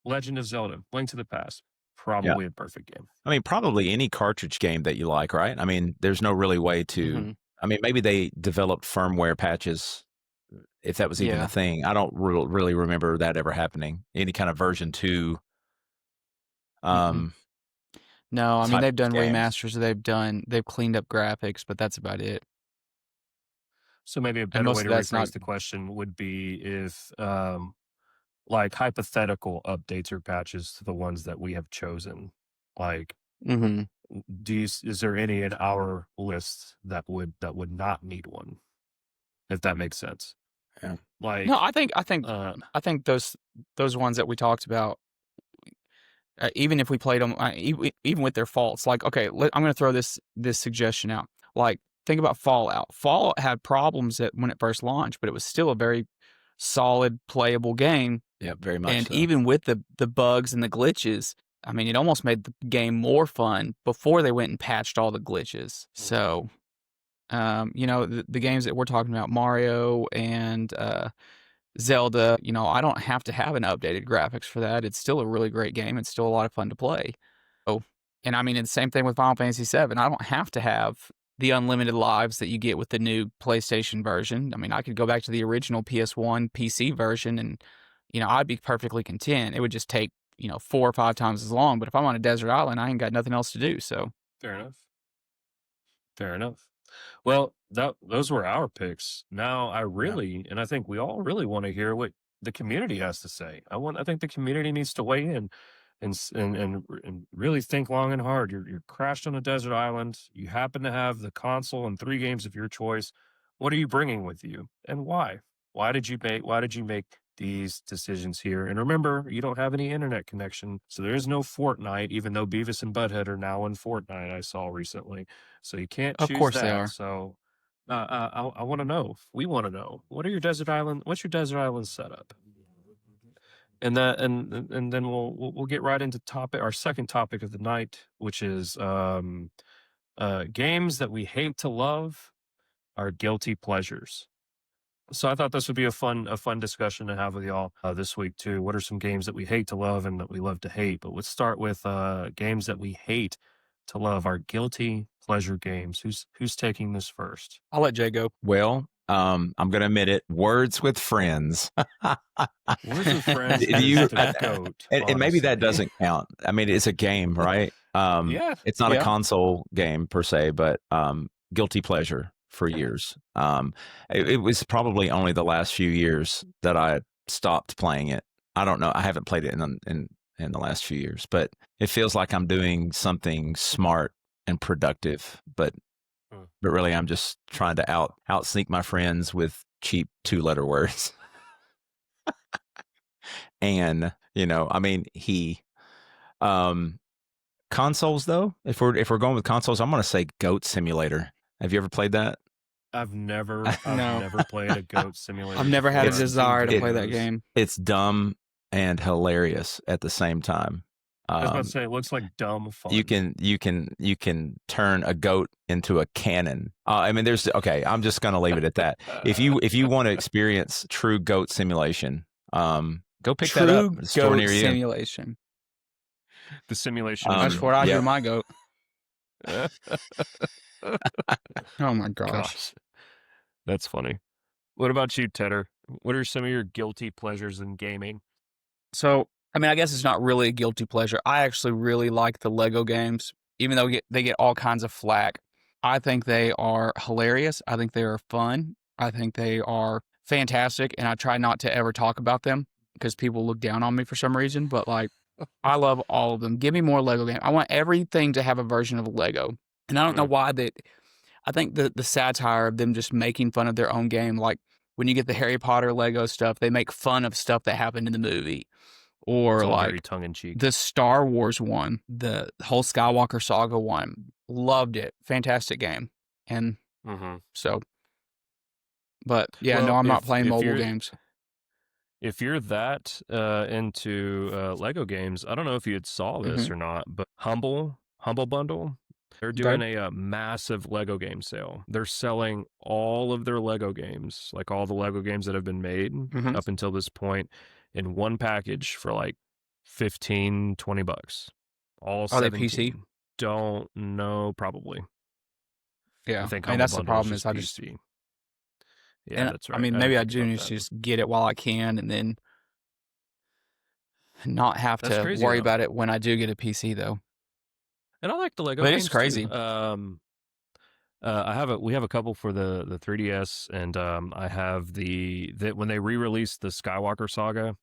Speaker 2: Legend of Zelda, Link to the Past. Probably a perfect game.
Speaker 3: I mean, probably any cartridge game that you like, right? I mean, there's no really way to. I mean, maybe they developed firmware patches, if that was even a thing. I don't really remember that ever happening. Any kind of version 2.
Speaker 1: No, I mean, they've done remasters. They've cleaned up graphics, but that's about it.
Speaker 2: So maybe a better way to rephrase the question would be if, like, hypothetical updates or patches to the ones that we have chosen. Like, is there any in our list that would not need one? If that makes sense.
Speaker 3: Yeah.
Speaker 2: Like,
Speaker 1: no, I think those ones that we talked about, even if we played them, even with their faults, like, okay, I'm going to throw this suggestion out. Like, think about Fallout. Fallout had problems when it first launched, but it was still a very solid, playable game.
Speaker 3: Yeah, very much.
Speaker 1: And
Speaker 3: so.
Speaker 1: even with the bugs and the glitches, I mean, it almost made the game more fun before they went and patched all the glitches. So, the games that we're talking about, Mario and Zelda, I don't have to have an updated graphics for that. It's still a really great game. It's still a lot of fun to play. Oh, and I mean, it's the same thing with Final Fantasy VII. I don't have to have the unlimited lives that you get with the new PlayStation version. I mean, I could go back to the original PS1 PC version and, I'd be perfectly content. It would just take, 4 or 5 times as long. But if I'm on a desert island, I ain't got nothing else to do. So
Speaker 2: fair enough. Well, those were our picks. Now and I think we all really want to hear what the community has to say. I think the community needs to weigh in and really think long and hard. You're crashed on a desert island. You happen to have the console and 3 games of your choice. What are you bringing with you, and why? Why did you make these decisions here? And remember, you don't have any internet connection, so there is no Fortnite, even though Beavis and Butthead are now in Fortnite, I saw recently. So you can't choose that.
Speaker 1: Of course they are.
Speaker 2: So I want to know. We want to know. What's your desert island setup? And then we'll get right into our second topic of the night, which is games that we hate to love, our guilty pleasures. So I thought this would be a fun discussion to have with y'all this week too. What are some games that we hate to love and that we love to hate? But let's start with games that we hate to love, our guilty pleasure games. Who's taking this first?
Speaker 1: I'll let Jay go.
Speaker 3: Well, I'm going to admit it. Words with Friends.
Speaker 2: Words with Friends.
Speaker 3: And maybe that doesn't count. I mean, it's a game, right?
Speaker 2: Yeah.
Speaker 3: It's not a console game per se, but guilty pleasure for years. It was probably only the last few years that I stopped playing it. I don't know. I haven't played it in the last few years, but it feels like I'm doing something smart and productive, but really I'm just trying to out sneak my friends with cheap 2-letter words. And, I mean, consoles though, if we're going with consoles, I'm going to say Goat Simulator. Have you ever played that?
Speaker 2: I've never
Speaker 1: No.
Speaker 2: played a goat simulator.
Speaker 1: I've never had a
Speaker 2: before. I've seen
Speaker 1: desire to play that
Speaker 2: videos.
Speaker 1: game.
Speaker 3: It's dumb and hilarious at the same time.
Speaker 2: I was about to say it looks like dumb fun.
Speaker 3: You can turn a goat into a cannon. I mean, I'm just going to leave it at that. If you want to experience true goat simulation, go pick that up.
Speaker 1: True
Speaker 3: Store
Speaker 1: goat
Speaker 3: near you.
Speaker 1: simulation.
Speaker 2: The simulation.
Speaker 1: That's what I do to my goat.
Speaker 2: do.
Speaker 1: Oh my gosh.
Speaker 2: Gosh, that's funny. What about you, Tedder? What are some of your guilty pleasures in gaming?
Speaker 1: So, I mean, I guess it's not really a guilty pleasure. I actually really like the Lego games, even though they get all kinds of flack. I think they are hilarious. I think they are fun. I think they are fantastic, and I try not to ever talk about them because people look down on me for some reason. But like, I love all of them. Give me more Lego games. I want everything to have a version of Lego, and I don't know why that. I think the satire of them just making fun of their own game, like when you get the Harry Potter Lego stuff, they make fun of stuff that happened in the movie. Or
Speaker 2: It's all very
Speaker 1: like
Speaker 2: tongue in cheek.
Speaker 1: the Star Wars one, the whole Skywalker Saga one. Loved it. Fantastic game. And so, but yeah, no,
Speaker 2: Well,
Speaker 1: I'm not
Speaker 2: if-
Speaker 1: playing
Speaker 2: if
Speaker 1: mobile
Speaker 2: you're-
Speaker 1: games.
Speaker 2: If you're that into Lego games, I don't know if you saw this or not, but Humble Bundle, they're doing a massive Lego game sale. They're selling all of their Lego games, like all the Lego games that have been made up until this point, in one package for like $15-20. All
Speaker 1: Are they PC?
Speaker 2: 17. Don't know, probably.
Speaker 1: Yeah.
Speaker 2: I think
Speaker 1: I mean,
Speaker 2: Humble
Speaker 1: that's the
Speaker 2: Bundle
Speaker 1: problem
Speaker 2: is
Speaker 1: is I just,
Speaker 2: PC. Yeah,
Speaker 1: and
Speaker 2: that's right.
Speaker 1: I mean, maybe I
Speaker 2: didn't
Speaker 1: do
Speaker 2: think
Speaker 1: need
Speaker 2: about
Speaker 1: to
Speaker 2: that.
Speaker 1: just get it while I can and then not have
Speaker 2: That's
Speaker 1: to
Speaker 2: crazy,
Speaker 1: worry
Speaker 2: though.
Speaker 1: about it when I do get a PC though.
Speaker 2: And I like the Lego
Speaker 1: But
Speaker 2: games
Speaker 1: it's crazy.
Speaker 2: too. We have a couple for the 3DS, and I have the when they re-released the Skywalker Saga,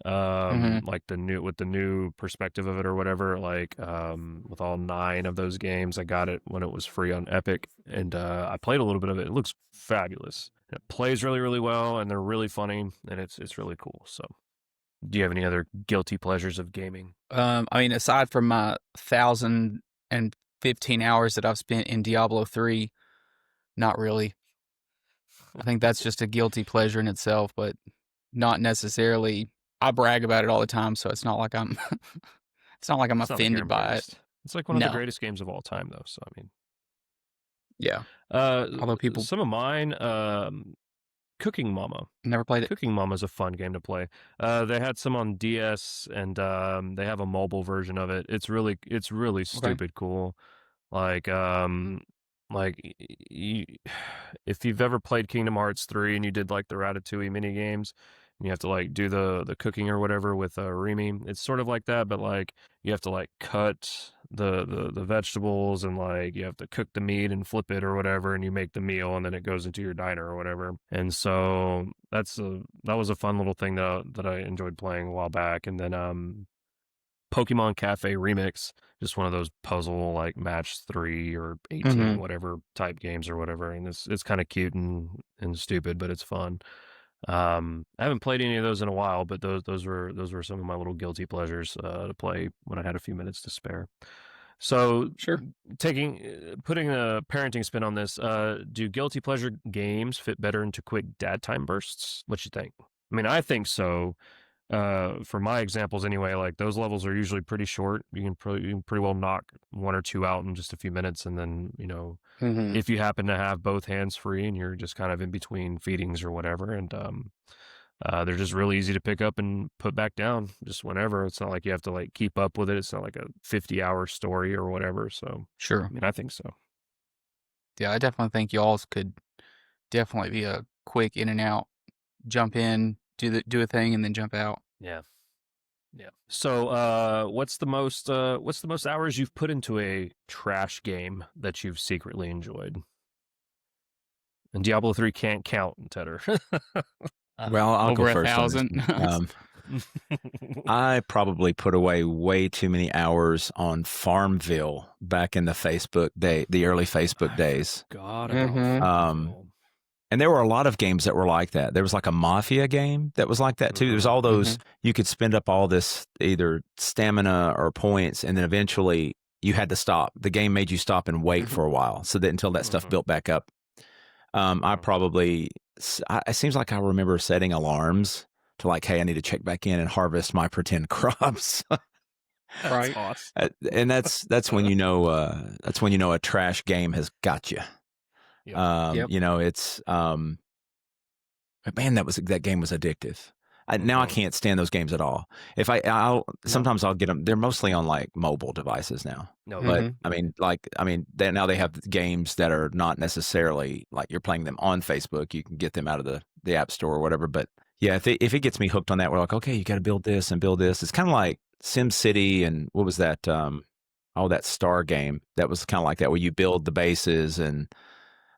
Speaker 2: like the new perspective of it or whatever, like with all 9 of those games. I got it when it was free on Epic, and I played a little bit of it. It looks fabulous. It plays really, really well, and they're really funny, and it's really cool. So, do you have any other guilty pleasures of gaming?
Speaker 1: I mean, aside from my 1,015 hours that I've spent in Diablo 3, not really. I think that's just a guilty pleasure in itself, but not necessarily. I brag about it all the time, so it's not like I'm it's not like I'm
Speaker 2: It's not like you're
Speaker 1: offended by it.
Speaker 2: embarrassed. It's like one of the
Speaker 1: No.
Speaker 2: greatest games of all time, though. So, I mean,
Speaker 1: Yeah. Although people
Speaker 2: some of mine, Cooking Mama.
Speaker 1: never played it.
Speaker 2: Cooking Mama is a fun game to play. They had some on DS, and they have a mobile version of it. It's really stupid cool. Like if you've ever played Kingdom Hearts 3 and you did like the Ratatouille mini games, and you have to like do the cooking or whatever with Remy, it's sort of like that, but like you have to like cut the vegetables, and like you have to cook the meat and flip it or whatever, and you make the meal, and then it goes into your diner or whatever. And so that was a fun little thing that I enjoyed playing a while back. And then Pokemon Cafe Remix, just one of those puzzle like match 3 or 18 whatever type games or whatever, and it's kind of cute and stupid, but it's fun. I haven't played any of those in a while, but those were some of my little guilty pleasures to play when I had a few minutes to spare. So,
Speaker 1: Sure.
Speaker 2: putting a parenting spin on this, do guilty pleasure games fit better into quick dad time bursts? What you think? I mean, I think so. For my examples anyway, like those levels are usually pretty short. You can pretty well knock 1 or 2 out in just a few minutes, and then if you happen to have both hands free and you're just kind of in between feedings or whatever, and they're just really easy to pick up and put back down just whenever. It's not like you have to like keep up with it. It's not like a 50-hour story or whatever. So
Speaker 1: Sure.
Speaker 2: I mean, I think so.
Speaker 1: Yeah, I definitely think y'all's could definitely be a quick in and out, jump in, do a thing, and then jump out.
Speaker 2: Yeah. So, what's the most hours you've put into a trash game that you've secretly enjoyed? And Diablo 3 can't count, Tedder.
Speaker 3: Well, I'll go
Speaker 1: Over
Speaker 3: first. On this
Speaker 1: 1,000.
Speaker 3: one. I probably put away way too many hours on Farmville back in the early Facebook days.
Speaker 2: God,
Speaker 3: And there were a lot of games that were like that. There was like a Mafia game that was like that too. There was all those, you could spend up all this either stamina or points, and then eventually you had to stop. The game made you stop and wait for a while, so that until that stuff built back up. I probably it seems like I remember setting alarms to like, hey, I need to check back in and harvest my pretend crops.
Speaker 2: That's
Speaker 1: Right.
Speaker 2: awesome.
Speaker 3: And that's when you know a trash game has got you.
Speaker 2: Yep.
Speaker 3: You know, it's but man, that game was addictive. Now I can't stand those games at all. If sometimes I'll get them. They're mostly on like mobile devices now.
Speaker 2: No,
Speaker 3: But I mean, now they have games that are not necessarily like you're playing them on Facebook. You can get them out of the App Store or whatever. But yeah, if it gets me hooked on that, we're like, okay, you got to build this and build this. It's kind of like Sim City and what was that? That Star game that was kind of like that, where you build the bases and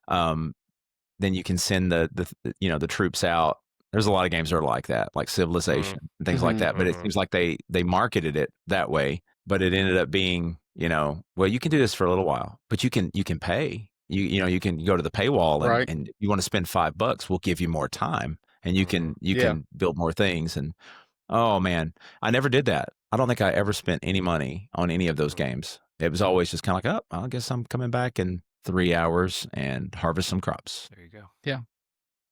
Speaker 3: then you can send the troops out. There's a lot of games that are like that, like Civilization and things like that. But it seems like they marketed it that way, but it ended up being, well, you can do this for a little while, but you can pay. You can go to the paywall
Speaker 1: Right.
Speaker 3: and you want to spend $5, we'll give you more time and you can build more things. And oh man, I never did that. I don't think I ever spent any money on any of those games. It was always just kind of like, oh, I guess I'm coming back in 3 hours and harvest some crops.
Speaker 2: there you go.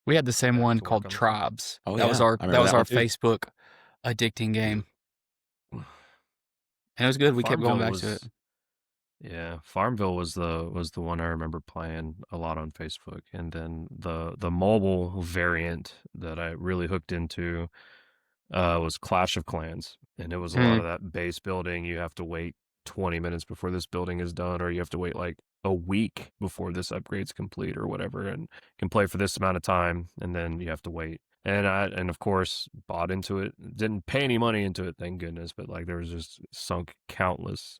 Speaker 1: We had the same
Speaker 2: Back
Speaker 1: one
Speaker 2: to work
Speaker 1: called
Speaker 2: on the
Speaker 1: Tribes.
Speaker 3: Oh,
Speaker 1: that was
Speaker 3: yeah.
Speaker 1: our
Speaker 3: I remember that one too.
Speaker 1: Facebook addicting game. And it was good. We kept going back to it.
Speaker 2: Yeah, Farmville was the one I remember playing a lot on Facebook, and then the mobile variant that I really hooked into was Clash of Clans, and it was a lot of that base building. You have to wait 20 minutes before this building is done, or you have to wait like a week before this upgrade's complete or whatever, and can play for this amount of time, and then you have to wait. And of course bought into it. Didn't pay any money into it, thank goodness. But like there was just sunk countless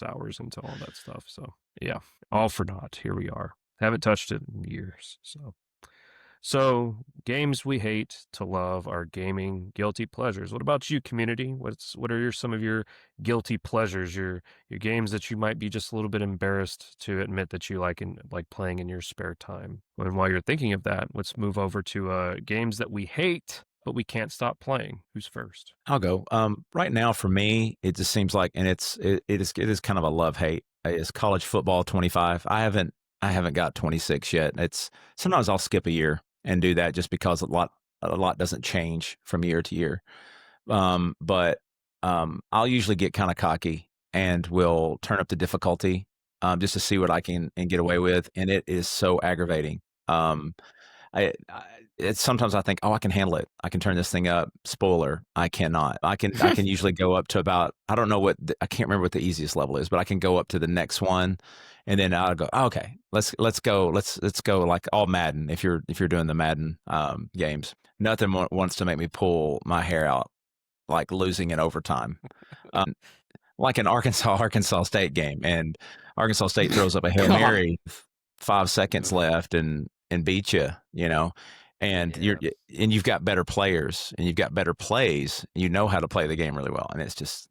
Speaker 2: hours into all that stuff. So yeah, all for naught. Here we are. Haven't touched it in years. So games we hate to love are gaming guilty pleasures. What about you, community? What are some of your guilty pleasures? Your games that you might be just a little bit embarrassed to admit that you like playing in your spare time. And while you're thinking of that, let's move over to games that we hate but we can't stop playing. Who's first?
Speaker 3: I'll go. Right now for me, it just seems like, and it is kind of a love hate. It's college football 25. I haven't got 26 yet. It's sometimes I'll skip a year and do that just because a lot doesn't change from year to year. But I'll usually get kind of cocky and will turn up the difficulty just to see what I can and get away with, and it is so aggravating. It's sometimes I think, oh, I can handle it. I can turn this thing up. Spoiler, I cannot. I can usually go up to about, I don't know I can't remember what the easiest level is, but I can go up to the next one, and then I'll go, oh, okay, let's go like all Madden. If you're doing the Madden games, nothing wants to make me pull my hair out, like losing in overtime. Like an Arkansas State game, and Arkansas State throws up a Hail Mary, 5 seconds left, and beat you, and you've got better players and you've got better plays. You know how to play the game really well, and it's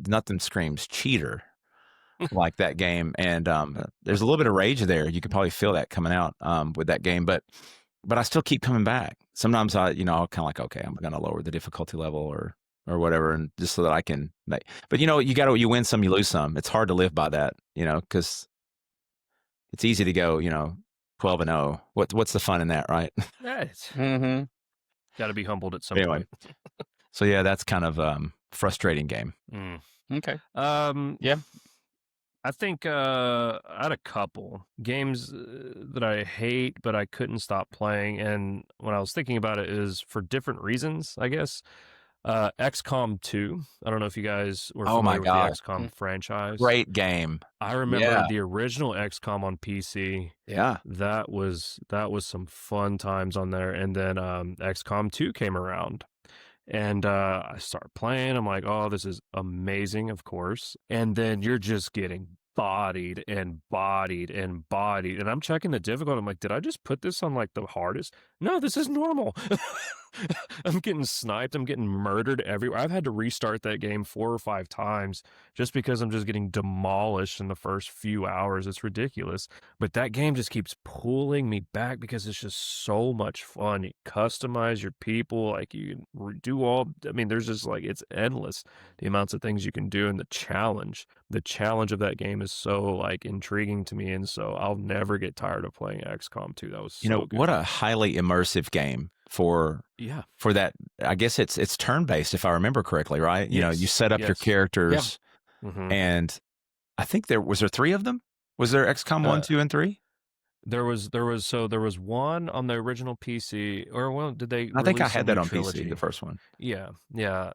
Speaker 3: nothing screams cheater like that game. And there's a little bit of rage there. You could probably feel that coming out with that game, but I still keep coming back. Sometimes I'll kind of like, okay, I'm going to lower the difficulty level or whatever, and just so that I can make. But you win some, you lose some. It's hard to live by that, because it's easy to go, 12-0. What's the fun in that, right?
Speaker 2: Right. Got to be humbled at some point.
Speaker 3: So yeah, that's kind of frustrating game.
Speaker 1: Okay.
Speaker 2: Yeah. I think I had a couple games that I hate, but I couldn't stop playing. And when I was thinking about it, is for different reasons, I guess. XCOM 2. I don't know if you guys were familiar with the XCOM franchise.
Speaker 3: Great game.
Speaker 2: I remember the original XCOM on PC.
Speaker 3: Yeah.
Speaker 2: That was some fun times on there. And then XCOM 2 came around. And I start playing. I'm like, oh, this is amazing, of course. And then you're just getting bodied and bodied and bodied. And I'm checking the difficulty. I'm like, did I just put this on like the hardest? no, this is normal. I'm getting sniped. I'm getting murdered everywhere. I've had to restart that game 4 or 5 times just because I'm just getting demolished in the first few hours. It's ridiculous. But that game just keeps pulling me back because it's just so much fun. You customize your people, like you can do all. I mean, there's just like it's endless the amounts of things you can do, and the challenge of that game is so like intriguing to me, and so I'll never get tired of playing XCOM 2. That was so good.
Speaker 3: What a highly immersive game for that. I guess it's turn-based, if I remember correctly, right?
Speaker 2: Yes.
Speaker 3: You set up your characters, and I think there 3 of them. Was there XCOM 1, 2, and 3?
Speaker 2: There was one on the original PC, or well, did they?
Speaker 3: I think I
Speaker 2: release a
Speaker 3: had that
Speaker 2: new
Speaker 3: on
Speaker 2: trilogy?
Speaker 3: PC, the first one.
Speaker 2: Yeah.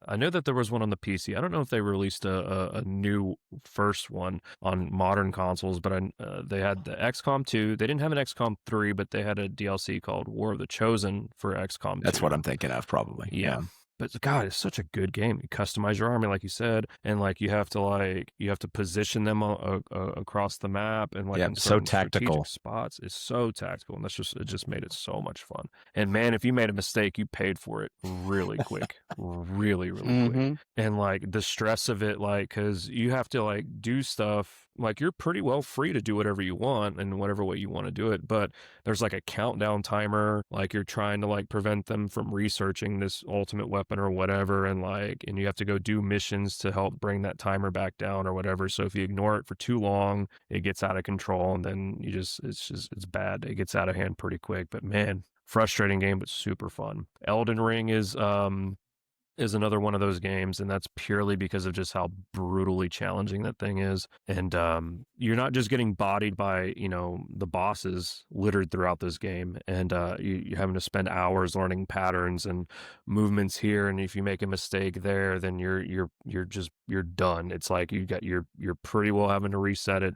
Speaker 2: I know that there was one on the PC. I don't know if they released a new first one on modern consoles, but they had the XCOM 2. They didn't have an XCOM 3, but they had a DLC called War of the Chosen for XCOM 2.
Speaker 3: That's what I'm thinking of, probably.
Speaker 2: Yeah. But God, it's such a good game. You customize your army, like you said, and like you have to position them across the map, and like in
Speaker 3: so
Speaker 2: certain
Speaker 3: tactical
Speaker 2: strategic spots. It's so tactical, and it just made it so much fun. And man, if you made a mistake, you paid for it really quick, really quick. And like the stress of it, like because you have to like do stuff. Like you're pretty well free to do whatever you want and whatever way you want to do it, but there's like a countdown timer. Like you're trying to like prevent them from researching this ultimate weapon or whatever, and you have to go do missions to help bring that timer back down or whatever. So if you ignore it for too long, it gets out of control, and then it's bad. It gets out of hand pretty quick. But man, frustrating game, but super fun. Elden Ring is another one of those games, and that's purely because of just how brutally challenging that thing is. And you're not just getting bodied by the bosses littered throughout this game, and you're having to spend hours learning patterns and movements here, and if you make a mistake there, then you're done. It's like you're pretty well having to reset it.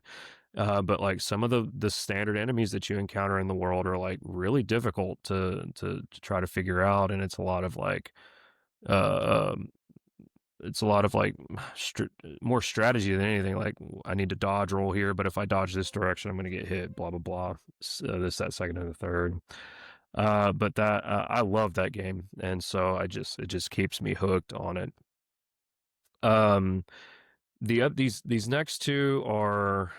Speaker 2: But like some of the standard enemies that you encounter in the world are like really difficult to try to figure out, and it's a lot of like more strategy than anything. Like I need to dodge roll here, but if I dodge this direction, I'm going to get hit. Blah blah blah. This, that, second, and the third. But that I love that game, and so it just keeps me hooked on it. These next two are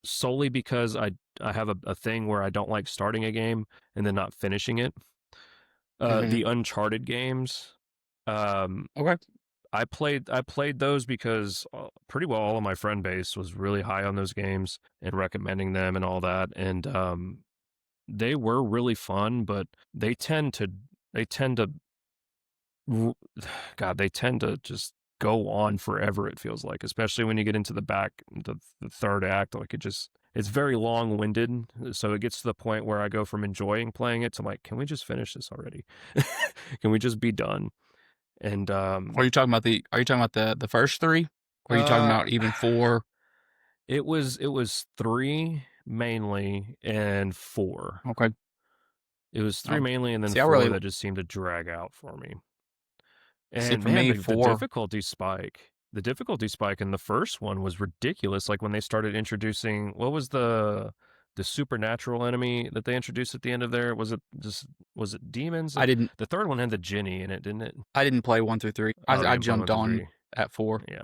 Speaker 2: solely because I have a thing where I don't like starting a game and then not finishing it. The Uncharted games.
Speaker 1: Okay.
Speaker 2: I played those because pretty well all of my friend base was really high on those games and recommending them and all that, and they were really fun, but they tend to just go on forever, it feels like, especially when you get into the third act. Like it's very long-winded, so it gets to the point where I go from enjoying playing it to like, can we just finish this already? Can we just be done? And
Speaker 1: Are you talking about the first 3? Or are you talking about even 4?
Speaker 2: It was 3 mainly and 4.
Speaker 1: Okay.
Speaker 2: It was 3 mainly, and then 4 that just seemed to drag out for me. And
Speaker 1: for me, 4.
Speaker 2: The difficulty spike in the first one was ridiculous. Like when they started introducing, what was the supernatural enemy that they introduced at the end of there? Was it demons? The third one had the Jinny in it, didn't it?
Speaker 1: I didn't play 1 through 3. I jumped on at 4.
Speaker 2: Yeah.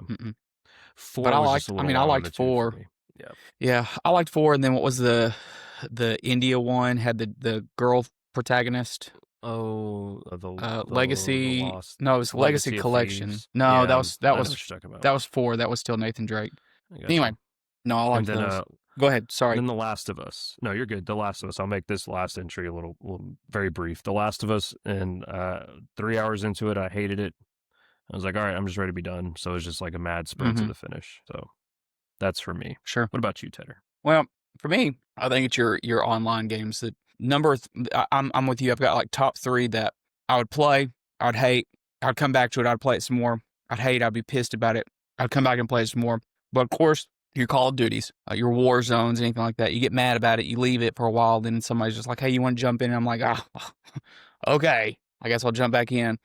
Speaker 1: 4 but I liked 4. Yeah, I liked 4. And then what was the India one? Had the girl protagonist.
Speaker 2: Oh, the
Speaker 1: Legacy.
Speaker 2: the Lost,
Speaker 1: no, it was Legacy Collection. No, that was 4. That was still Nathan Drake. Anyway, no, I liked those. Go ahead. Sorry.
Speaker 2: Then The Last of Us. No, you're good. The Last of Us. I'll make this last entry a little very brief. The Last of Us, and 3 hours into it, I hated it. I was like, all right, I'm just ready to be done. So it was just like a mad sprint to the finish. So that's for me.
Speaker 1: Sure.
Speaker 2: What about you, Tedder?
Speaker 1: Well, for me, I think it's your online games. That I'm with you. I've got like top 3 that I would play. I'd hate. I'd come back to it. I'd play it some more. I'd hate. I'd be pissed about it. I'd come back and play it some more. But of course, your Call of Duties, your war zones, anything like that. You get mad about it. You leave it for a while. Then somebody's just like, hey, you want to jump in? And I'm like, okay. I guess I'll jump back in.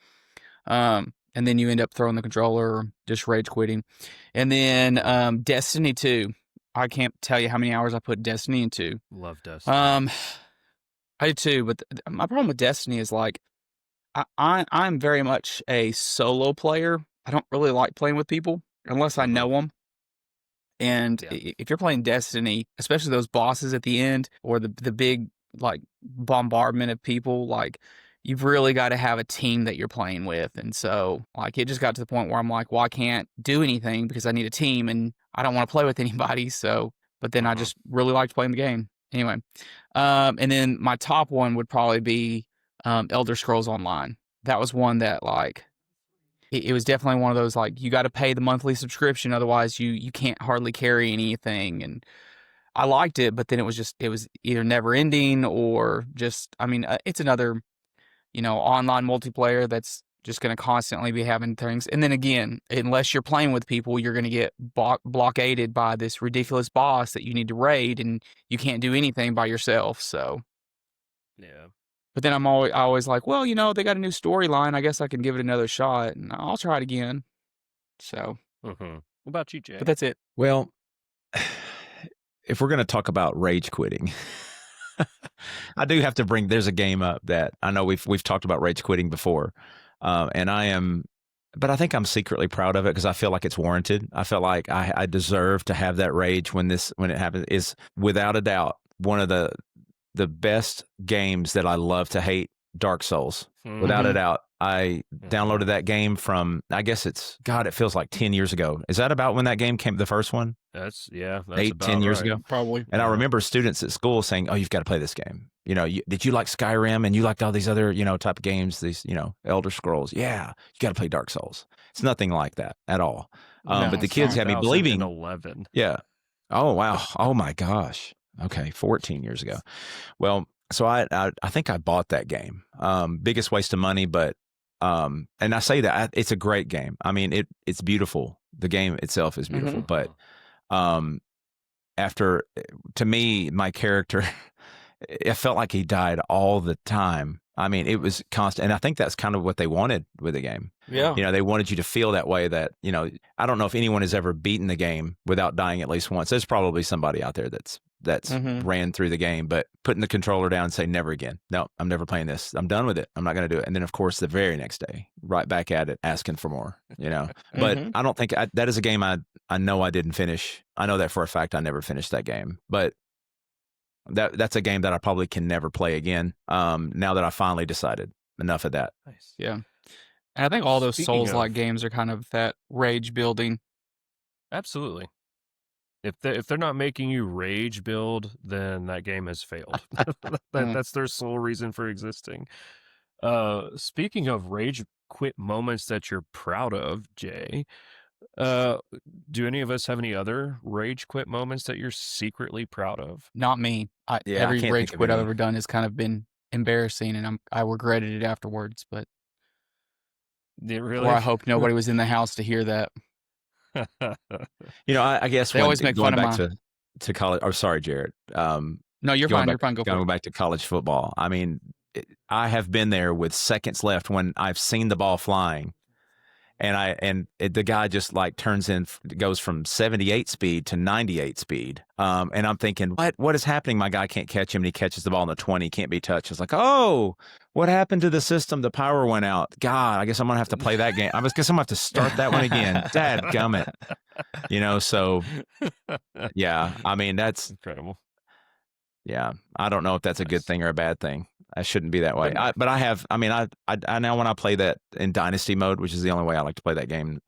Speaker 1: And then you end up throwing the controller or just rage quitting. And then Destiny 2. I can't tell you how many hours I put Destiny into.
Speaker 2: Love Destiny.
Speaker 1: I do too, but my problem with Destiny is like I'm very much a solo player. I don't really like playing with people unless I know them. And
Speaker 2: Yeah.
Speaker 1: if you're playing Destiny, especially those bosses at the end or the big like bombardment of people, like you've really got to have a team that you're playing with. And so like it just got to the point where I'm like, well, I can't do anything because I need a team and I don't want to play with anybody. So, but then I just really liked playing the game anyway. And then my top one would probably be Elder Scrolls Online. That was one that like it was definitely one of those like you got to pay the monthly subscription, otherwise you can't hardly carry anything. And I liked it, but then it was either never ending or just I mean it's another online multiplayer that's just going to constantly be having things. And then again, unless you're playing with people, you're going to get blockaded by this ridiculous boss that you need to raid, and you can't do anything by yourself. So
Speaker 2: Yeah.
Speaker 1: but then I always like, well, they got a new storyline. I guess I can give it another shot, and I'll try it again. So,
Speaker 2: What about you, Jay?
Speaker 1: but that's it.
Speaker 3: Well, if we're going to talk about rage quitting, I do have to bring. There's a game up that I know we've talked about rage quitting before, and but I think I'm secretly proud of it because I feel like it's warranted. I feel like I deserve to have that rage when it happens. Is without a doubt one of the best games that I love to hate, Dark Souls. Without a doubt. I downloaded that game from, I guess it feels like 10 years ago. Is that about when that game came, the first one?
Speaker 2: That's
Speaker 3: 8-10 years ago?
Speaker 1: Probably.
Speaker 3: And I remember students at school saying, oh, you've got to play this game. Did you like Skyrim and you liked all these other, type of games, these, Elder Scrolls? Yeah, you got to play Dark Souls. It's nothing like that at all. But the kids had me believing.
Speaker 2: 2011.
Speaker 3: Yeah. Oh, wow. Oh, my gosh. Okay, 14 years ago. Well, so I think I bought that game. Biggest waste of money, but and I say that it's a great game. I mean, it's beautiful. The game itself is beautiful, but to me, my character, it felt like he died all the time. I mean, it was constant, and I think that's kind of what they wanted with the game.
Speaker 1: Yeah.
Speaker 3: They wanted you to feel that way. That I don't know if anyone has ever beaten the game without dying at least once. There's probably somebody out there that's ran through the game, but putting the controller down and say never again. No, I'm never playing this. I'm done with it. I'm not going to do it. And then of course the very next day, right back at it, asking for more. But I don't think that is a game I know I didn't finish. I know that for a fact. I never finished that game, but that's a game that I probably can never play again. Now that I finally decided enough of that.
Speaker 2: Nice.
Speaker 1: Yeah. And I think all those
Speaker 2: Speaking
Speaker 1: Souls-like games are kind of that rage building.
Speaker 2: Absolutely. If they're not making you rage build, then that game has failed. That's their sole reason for existing. Speaking of rage quit moments that you're proud of, Jay, do any of us have any other rage quit moments that you're secretly proud of?
Speaker 1: Not me. Every rage quit I've ever done has kind of been embarrassing, and I regretted it afterwards. But
Speaker 2: Really?
Speaker 1: or I hope nobody was in the house to hear that.
Speaker 3: I guess
Speaker 1: they always make fun of
Speaker 3: back to college. Oh, sorry, Jared.
Speaker 1: No, you're fine. You're fine.
Speaker 3: Going back to college football. I mean, I have been there with seconds left when I've seen the ball flying, and the guy just like goes from 78 speed to 98 speed. And I'm thinking, what is happening? My guy can't catch him, and he catches the ball in the 20, can't be touched. It's like, oh, what happened to the system? The power went out. God, I guess I'm gonna have to play that game. I guess I'm gonna have to start that one again. Dadgummit. So yeah, I mean that's
Speaker 2: incredible.
Speaker 3: Yeah, I don't know if that's a good thing or a bad thing. I shouldn't be that way. But I now when I play that in Dynasty mode, which is the only way I like to play that game.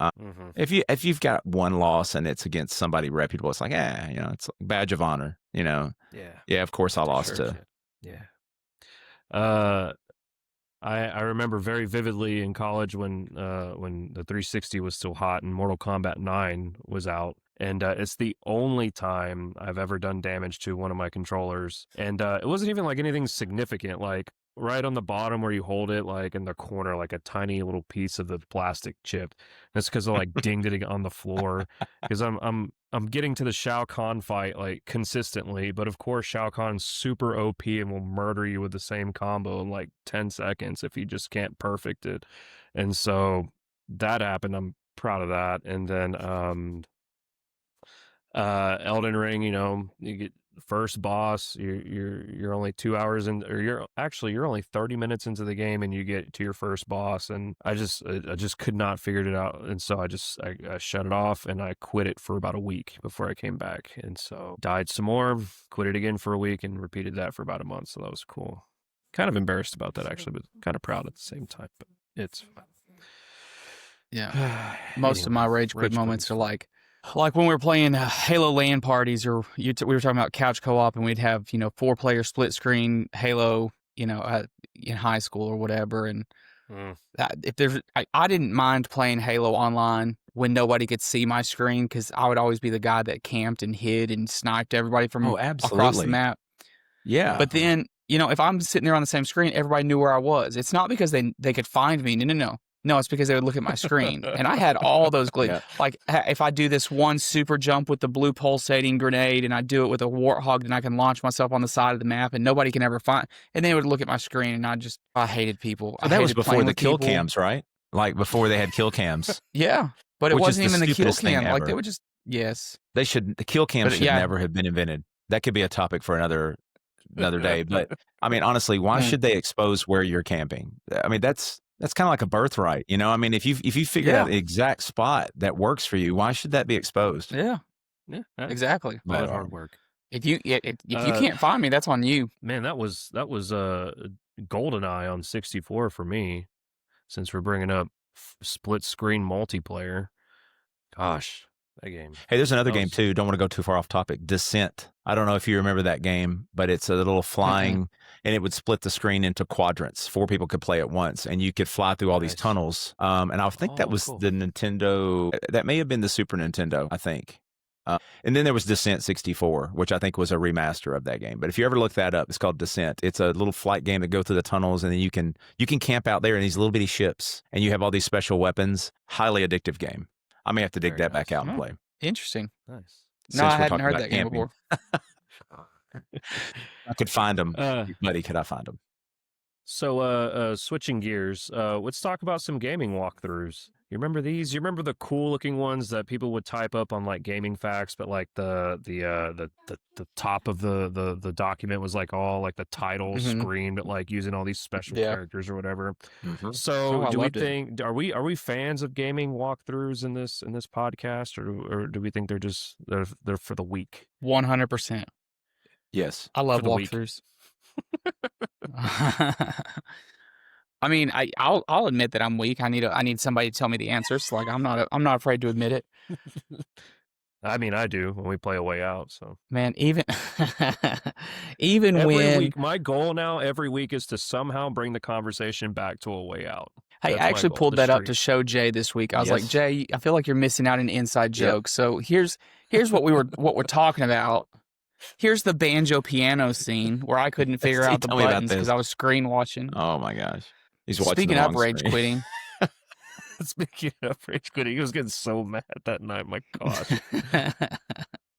Speaker 3: If you've got one loss and it's against somebody reputable, it's like, it's like badge of honor. Yeah. Of course I lost to.
Speaker 2: Yeah. I remember very vividly in college when the 360 was still hot and Mortal Kombat 9 was out. And it's the only time I've ever done damage to one of my controllers. And it wasn't even like anything significant, like right on the bottom where you hold it, like in the corner, like a tiny little piece of the plastic chip. That's because I like dinged it on the floor. Because I'm getting to the Shao Kahn fight like consistently, but of course Shao Kahn's super OP and will murder you with the same combo in like 10 seconds if you just can't perfect it. And so that happened. I'm proud of that. And then Elden Ring, you get first boss, you're only 2 hours in, or you're only 30 minutes into the game, and you get to your first boss, and I just could not figure it out, and so I shut it off, and I quit it for about a week before I came back, and so died some more, quit it again for a week, and repeated that for about a month. So that was cool. Kind of embarrassed about that actually, but kind of proud at the same time. But it's fine.
Speaker 1: Yeah. Most of my rage quit moments are like when we were playing Halo LAN parties, or we were talking about couch co-op, and we'd have 4-player split screen Halo, in high school or whatever. And if I didn't mind playing Halo online when nobody could see my screen, because I would always be the guy that camped and hid and sniped everybody from across the map.
Speaker 3: Yeah.
Speaker 1: But then if I'm sitting there on the same screen, everybody knew where I was. It's not because they could find me. No, it's because they would look at my screen. And I had all those glitches. Yeah. Like, if I do this one super jump with the blue pulsating grenade, and I do it with a warthog, then I can launch myself on the side of the map, and nobody can ever find. And they would look at my screen, and I hated people.
Speaker 3: So that was before the kill cams, right? Like, before they had kill cams.
Speaker 1: Yeah, but it wasn't even the kill cam. Like, they would just, yes.
Speaker 3: The kill cam should never have been invented. That could be a topic for another day. But, I mean, honestly, why should they expose where you're camping? I mean, that's kind of like a birthright, I mean, if you figure out the exact spot that works for you, why should that be exposed?
Speaker 1: Yeah, exactly.
Speaker 2: A lot of hard work.
Speaker 1: If you can't find me, that's on you.
Speaker 2: Man, that was GoldenEye on 64 for me. Since we're bringing up split screen multiplayer, gosh, that game.
Speaker 3: Hey, there's another game too. Don't want to go too far off topic. Descent. I don't know if you remember that game, but it's a little flying, and it would split the screen into quadrants. 4 people could play at once, and you could fly through all these tunnels. And I think that was the Nintendo. That may have been the Super Nintendo, I think. And then there was Descent 64, which I think was a remaster of that game. But if you ever look that up, it's called Descent. It's a little flight game that go through the tunnels, and then you can camp out there in these little bitty ships, and you have all these special weapons. Highly addictive game. I may have to dig that back out and play.
Speaker 1: Interesting.
Speaker 2: Nice.
Speaker 1: No, I hadn't heard that game before.
Speaker 3: I could find them. Buddy, could I find them?
Speaker 2: So, switching gears, let's talk about some gaming walkthroughs. You remember these? You remember the cool looking ones that people would type up on like Gaming Facts, but like the top of the document was like all like the title screen, but like using all these special characters or whatever. So do we think are we fans of gaming walkthroughs in this podcast, or do we think they're for the weak?
Speaker 1: 100%.
Speaker 3: Yes,
Speaker 1: I love walkthroughs. I mean, I'll admit that I'm weak. I need somebody to tell me the answers. Like, I'm not afraid to admit it.
Speaker 2: I mean, I do when we play A Way Out. So,
Speaker 1: man, even when
Speaker 2: week, my goal now every week is to somehow bring the conversation back to A Way Out.
Speaker 1: Hey, I actually pulled that up to show Jay this week. I was like, Jay, I feel like you're missing out an inside joke. So here's what we're talking about. Here's the banjo piano scene where I couldn't figure out the buttons because I was screen watching.
Speaker 3: Oh my gosh. He's watching.
Speaker 1: Speaking of rage quitting.
Speaker 2: Speaking of rage quitting, he was getting so mad that night. My gosh.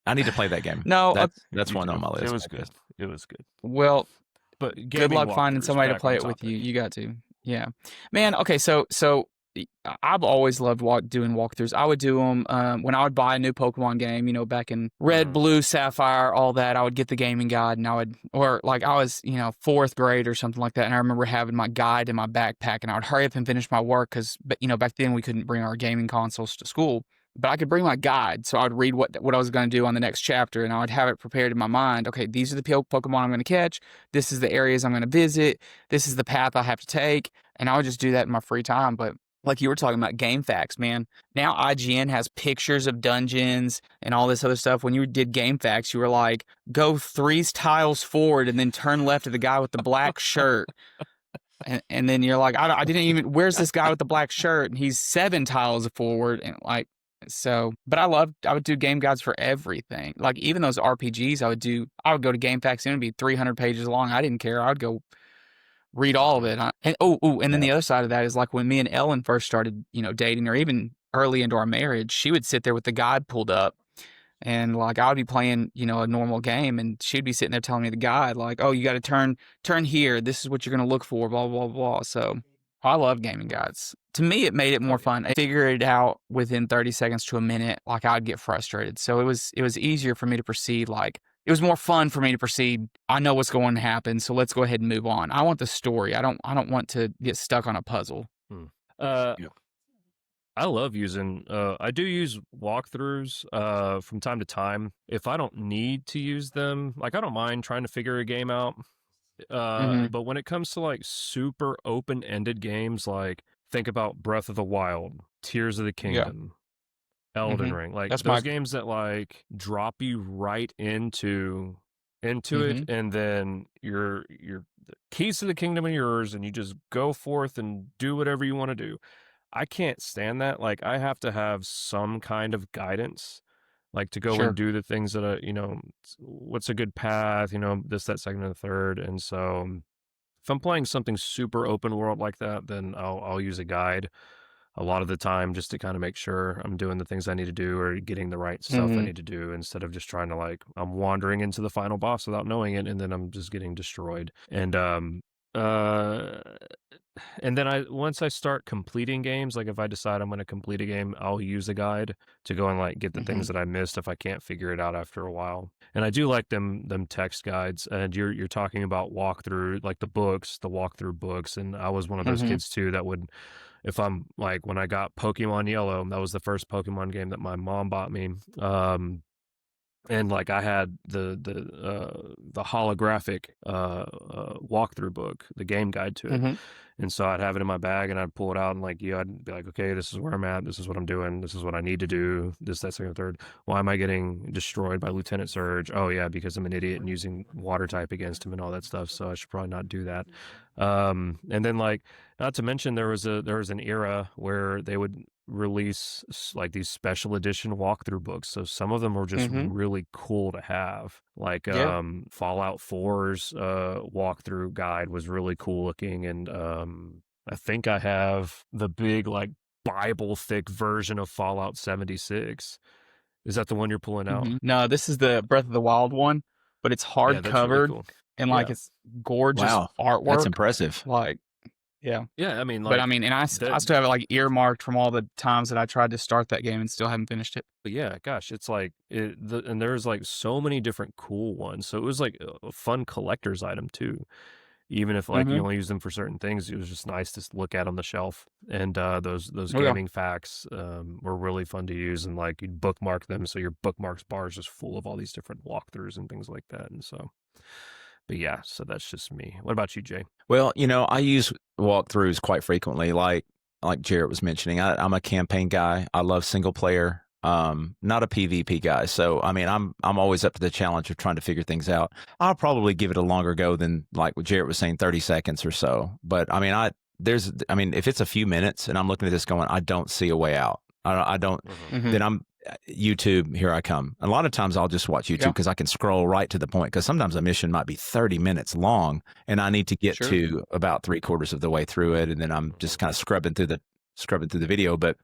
Speaker 3: I need to play that game.
Speaker 1: No,
Speaker 3: that's one on my list.
Speaker 2: It was good. It was good.
Speaker 1: Well,
Speaker 2: but
Speaker 1: good luck finding somebody to play it with you. You got to. Yeah. Man, okay, so I've always loved doing walkthroughs. I would do them when I would buy a new Pokemon game, back in Red, Blue, Sapphire, all that. I would get the gaming guide, and I was, 4th grade or something like that. And I remember having my guide in my backpack, and I would hurry up and finish my work because, back then we couldn't bring our gaming consoles to school. But I could bring my guide, so I would read what I was going to do on the next chapter, and I would have it prepared in my mind. Okay, these are the Pokemon I'm going to catch. This is the areas I'm going to visit. This is the path I have to take. And I would just do that in my free time. But like you were talking about Game Facts, man. Now IGN has pictures of dungeons and all this other stuff. When you did Game Facts, you were like, go 3 tiles forward and then turn left to the guy with the black shirt. And then you're like, I didn't even, where's this guy with the black shirt? And he's 7 tiles forward. And like, so, but I would do game guides for everything. Like even those RPGs I would go to Game Facts and it would be 300 pages long. I didn't care. I would go read all of it. And then the other side of that is like when me and Ellen first started, dating, or even early into our marriage, she would sit there with the guide pulled up, and like I would be playing, a normal game, and she'd be sitting there telling me the guide, like, oh, you got to turn here. This is what you're going to look for, blah, blah, blah. So I love gaming guides. To me, it made it more fun. I figured it out within 30 seconds to a minute. Like I'd get frustrated. So it was easier for me to proceed. Like, it was more fun for me to proceed. I know what's going to happen, so let's go ahead and move on. I want the story. I don't want to get stuck on a puzzle.
Speaker 2: Yeah. I love using I do use walkthroughs from time to time. If I don't need to use them, like I don't mind trying to figure a game out. But when it comes to like super open-ended games, like think about Breath of the Wild, Tears of the Kingdom, Elden Ring, like
Speaker 1: That's
Speaker 2: those games that like drop you right into it, and then your the keys to the kingdom are yours, and you just go forth and do whatever you want to do. I can't stand that. Like I have to have some kind of guidance, like to go
Speaker 1: Sure.
Speaker 2: and do the things that what's a good path, this, that, second, and the third. And so if I'm playing something super open world like that, then I'll use a guide a lot of the time just to kind of make sure I'm doing the things I need to do or getting the right stuff I need to do, instead of just trying to like I'm wandering into the final boss without knowing it, and then I'm just getting destroyed. And then once I start completing games, like if I decide I'm going to complete a game, I'll use a guide to go and like get the things that I missed if I can't figure it out after a while. And I do like them text guides. And you're talking about walkthrough, like the walkthrough books. And I was one of those kids too that would, if I'm like, when I got Pokemon Yellow, that was the first Pokemon game that my mom bought me. And like I had the holographic walkthrough book, the game guide to it. And so I'd have it in my bag and I'd pull it out and like, I'd be like, okay, this is where I'm at. This is what I'm doing. This is what I need to do. This, that, second, third. Why am I getting destroyed by Lieutenant Surge? Oh yeah, because I'm an idiot and using water type against him and all that stuff. So I should probably not do that. And then like, not to mention there was an era where they would release like these special edition walkthrough books. So some of them were just really cool to have. Like Fallout 4's walkthrough guide was really cool looking, and I think I have the big like Bible thick version of Fallout 76. Is that the one you're pulling out?
Speaker 1: No, this is the Breath of the Wild one, but it's hard covered
Speaker 2: really cool.
Speaker 1: and like it's gorgeous artwork.
Speaker 3: That's impressive.
Speaker 1: Like, yeah.
Speaker 2: I mean, like,
Speaker 1: but I mean, and I still have it like earmarked from all the times that I tried to start that game and still haven't finished it.
Speaker 2: But yeah, gosh, it's like and there's like so many different cool ones. So it was like a fun collector's item too. Even if like you only use them for certain things, it was just nice to look at on the shelf. And those gaming facts were really fun to use, and like you'd bookmark them, so your bookmarks bar is just full of all these different walkthroughs and things like that. And so, but yeah, so that's just me. What about you, Jay?
Speaker 3: Well, I use walkthroughs quite frequently. Like Jarrett was mentioning, I'm a campaign guy. I love single player. Not a PvP guy. So, I mean, I'm always up to the challenge of trying to figure things out. I'll probably give it a longer go than like what Jarrett was saying, 30 seconds or so. But I mean, if it's a few minutes and I'm looking at this going, I don't see a way out. I don't, then I'm YouTube, here I come. A lot of times I'll just watch YouTube because I can scroll right to the point, because sometimes a mission might be 30 minutes long and I need to get to about 3/4 of the way through it. And then I'm just kind of scrubbing through the video. But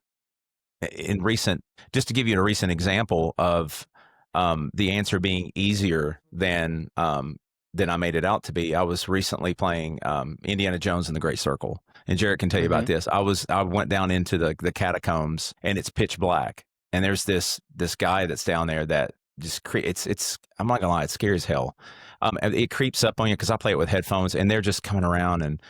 Speaker 3: just to give you a recent example of the answer being easier than I made it out to be, I was recently playing Indiana Jones and the Great Circle, and Jarrett can tell you about this. I went down into the catacombs and it's pitch black, and there's this guy that's down there that just it's I'm not gonna lie, it's scary as hell. It creeps up on you because I play it with headphones, and they're just coming around and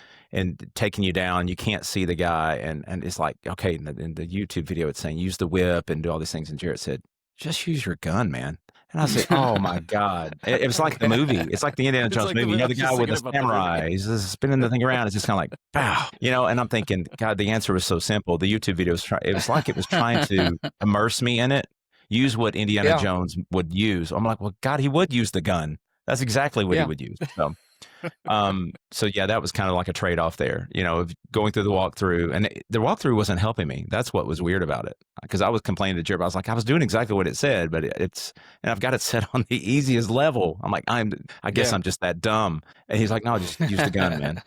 Speaker 3: taking you down. You can't see the guy, and it's like, okay, in the YouTube video it's saying use the whip and do all these things, and Jarrett said just use your gun, man. And I said, oh my God. It was like the movie. It's like the Indiana Jones
Speaker 2: like
Speaker 3: movie. The guy with the samurai, he's just spinning the thing around. It's just kind of like, pow, and I'm thinking, God, the answer was so simple. The YouTube video it was like it was trying to immerse me in it, use what Indiana Jones would use. I'm like, well, God, he would use the gun. That's exactly what he would use. So yeah, that was kind of like a trade-off there, of going through the walkthrough, and the walkthrough wasn't helping me. That's what was weird about it, because I was complaining to Jared. I was like, I was doing exactly what it said, but and I've got it set on the easiest level. I'm like, I guess I'm just that dumb. And he's like, no, just use the gun, man.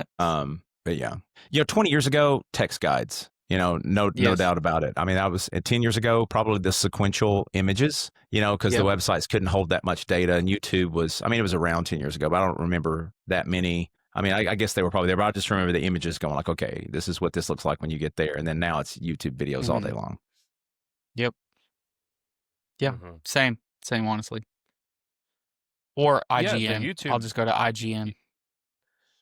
Speaker 3: But yeah, 20 years ago, text guides. No doubt about it. I mean, that was 10 years ago, probably the sequential images, because the websites couldn't hold that much data, and YouTube was, it was around 10 years ago, but I don't remember that many. I mean, I guess they were probably there, but I just remember the images going like, okay, this is what this looks like when you get there. And then now it's YouTube videos all day long.
Speaker 1: Yep. Yeah. Same, honestly. Or
Speaker 2: Yeah, the
Speaker 1: IGN. I'll
Speaker 2: YouTube.
Speaker 1: just go to IGN.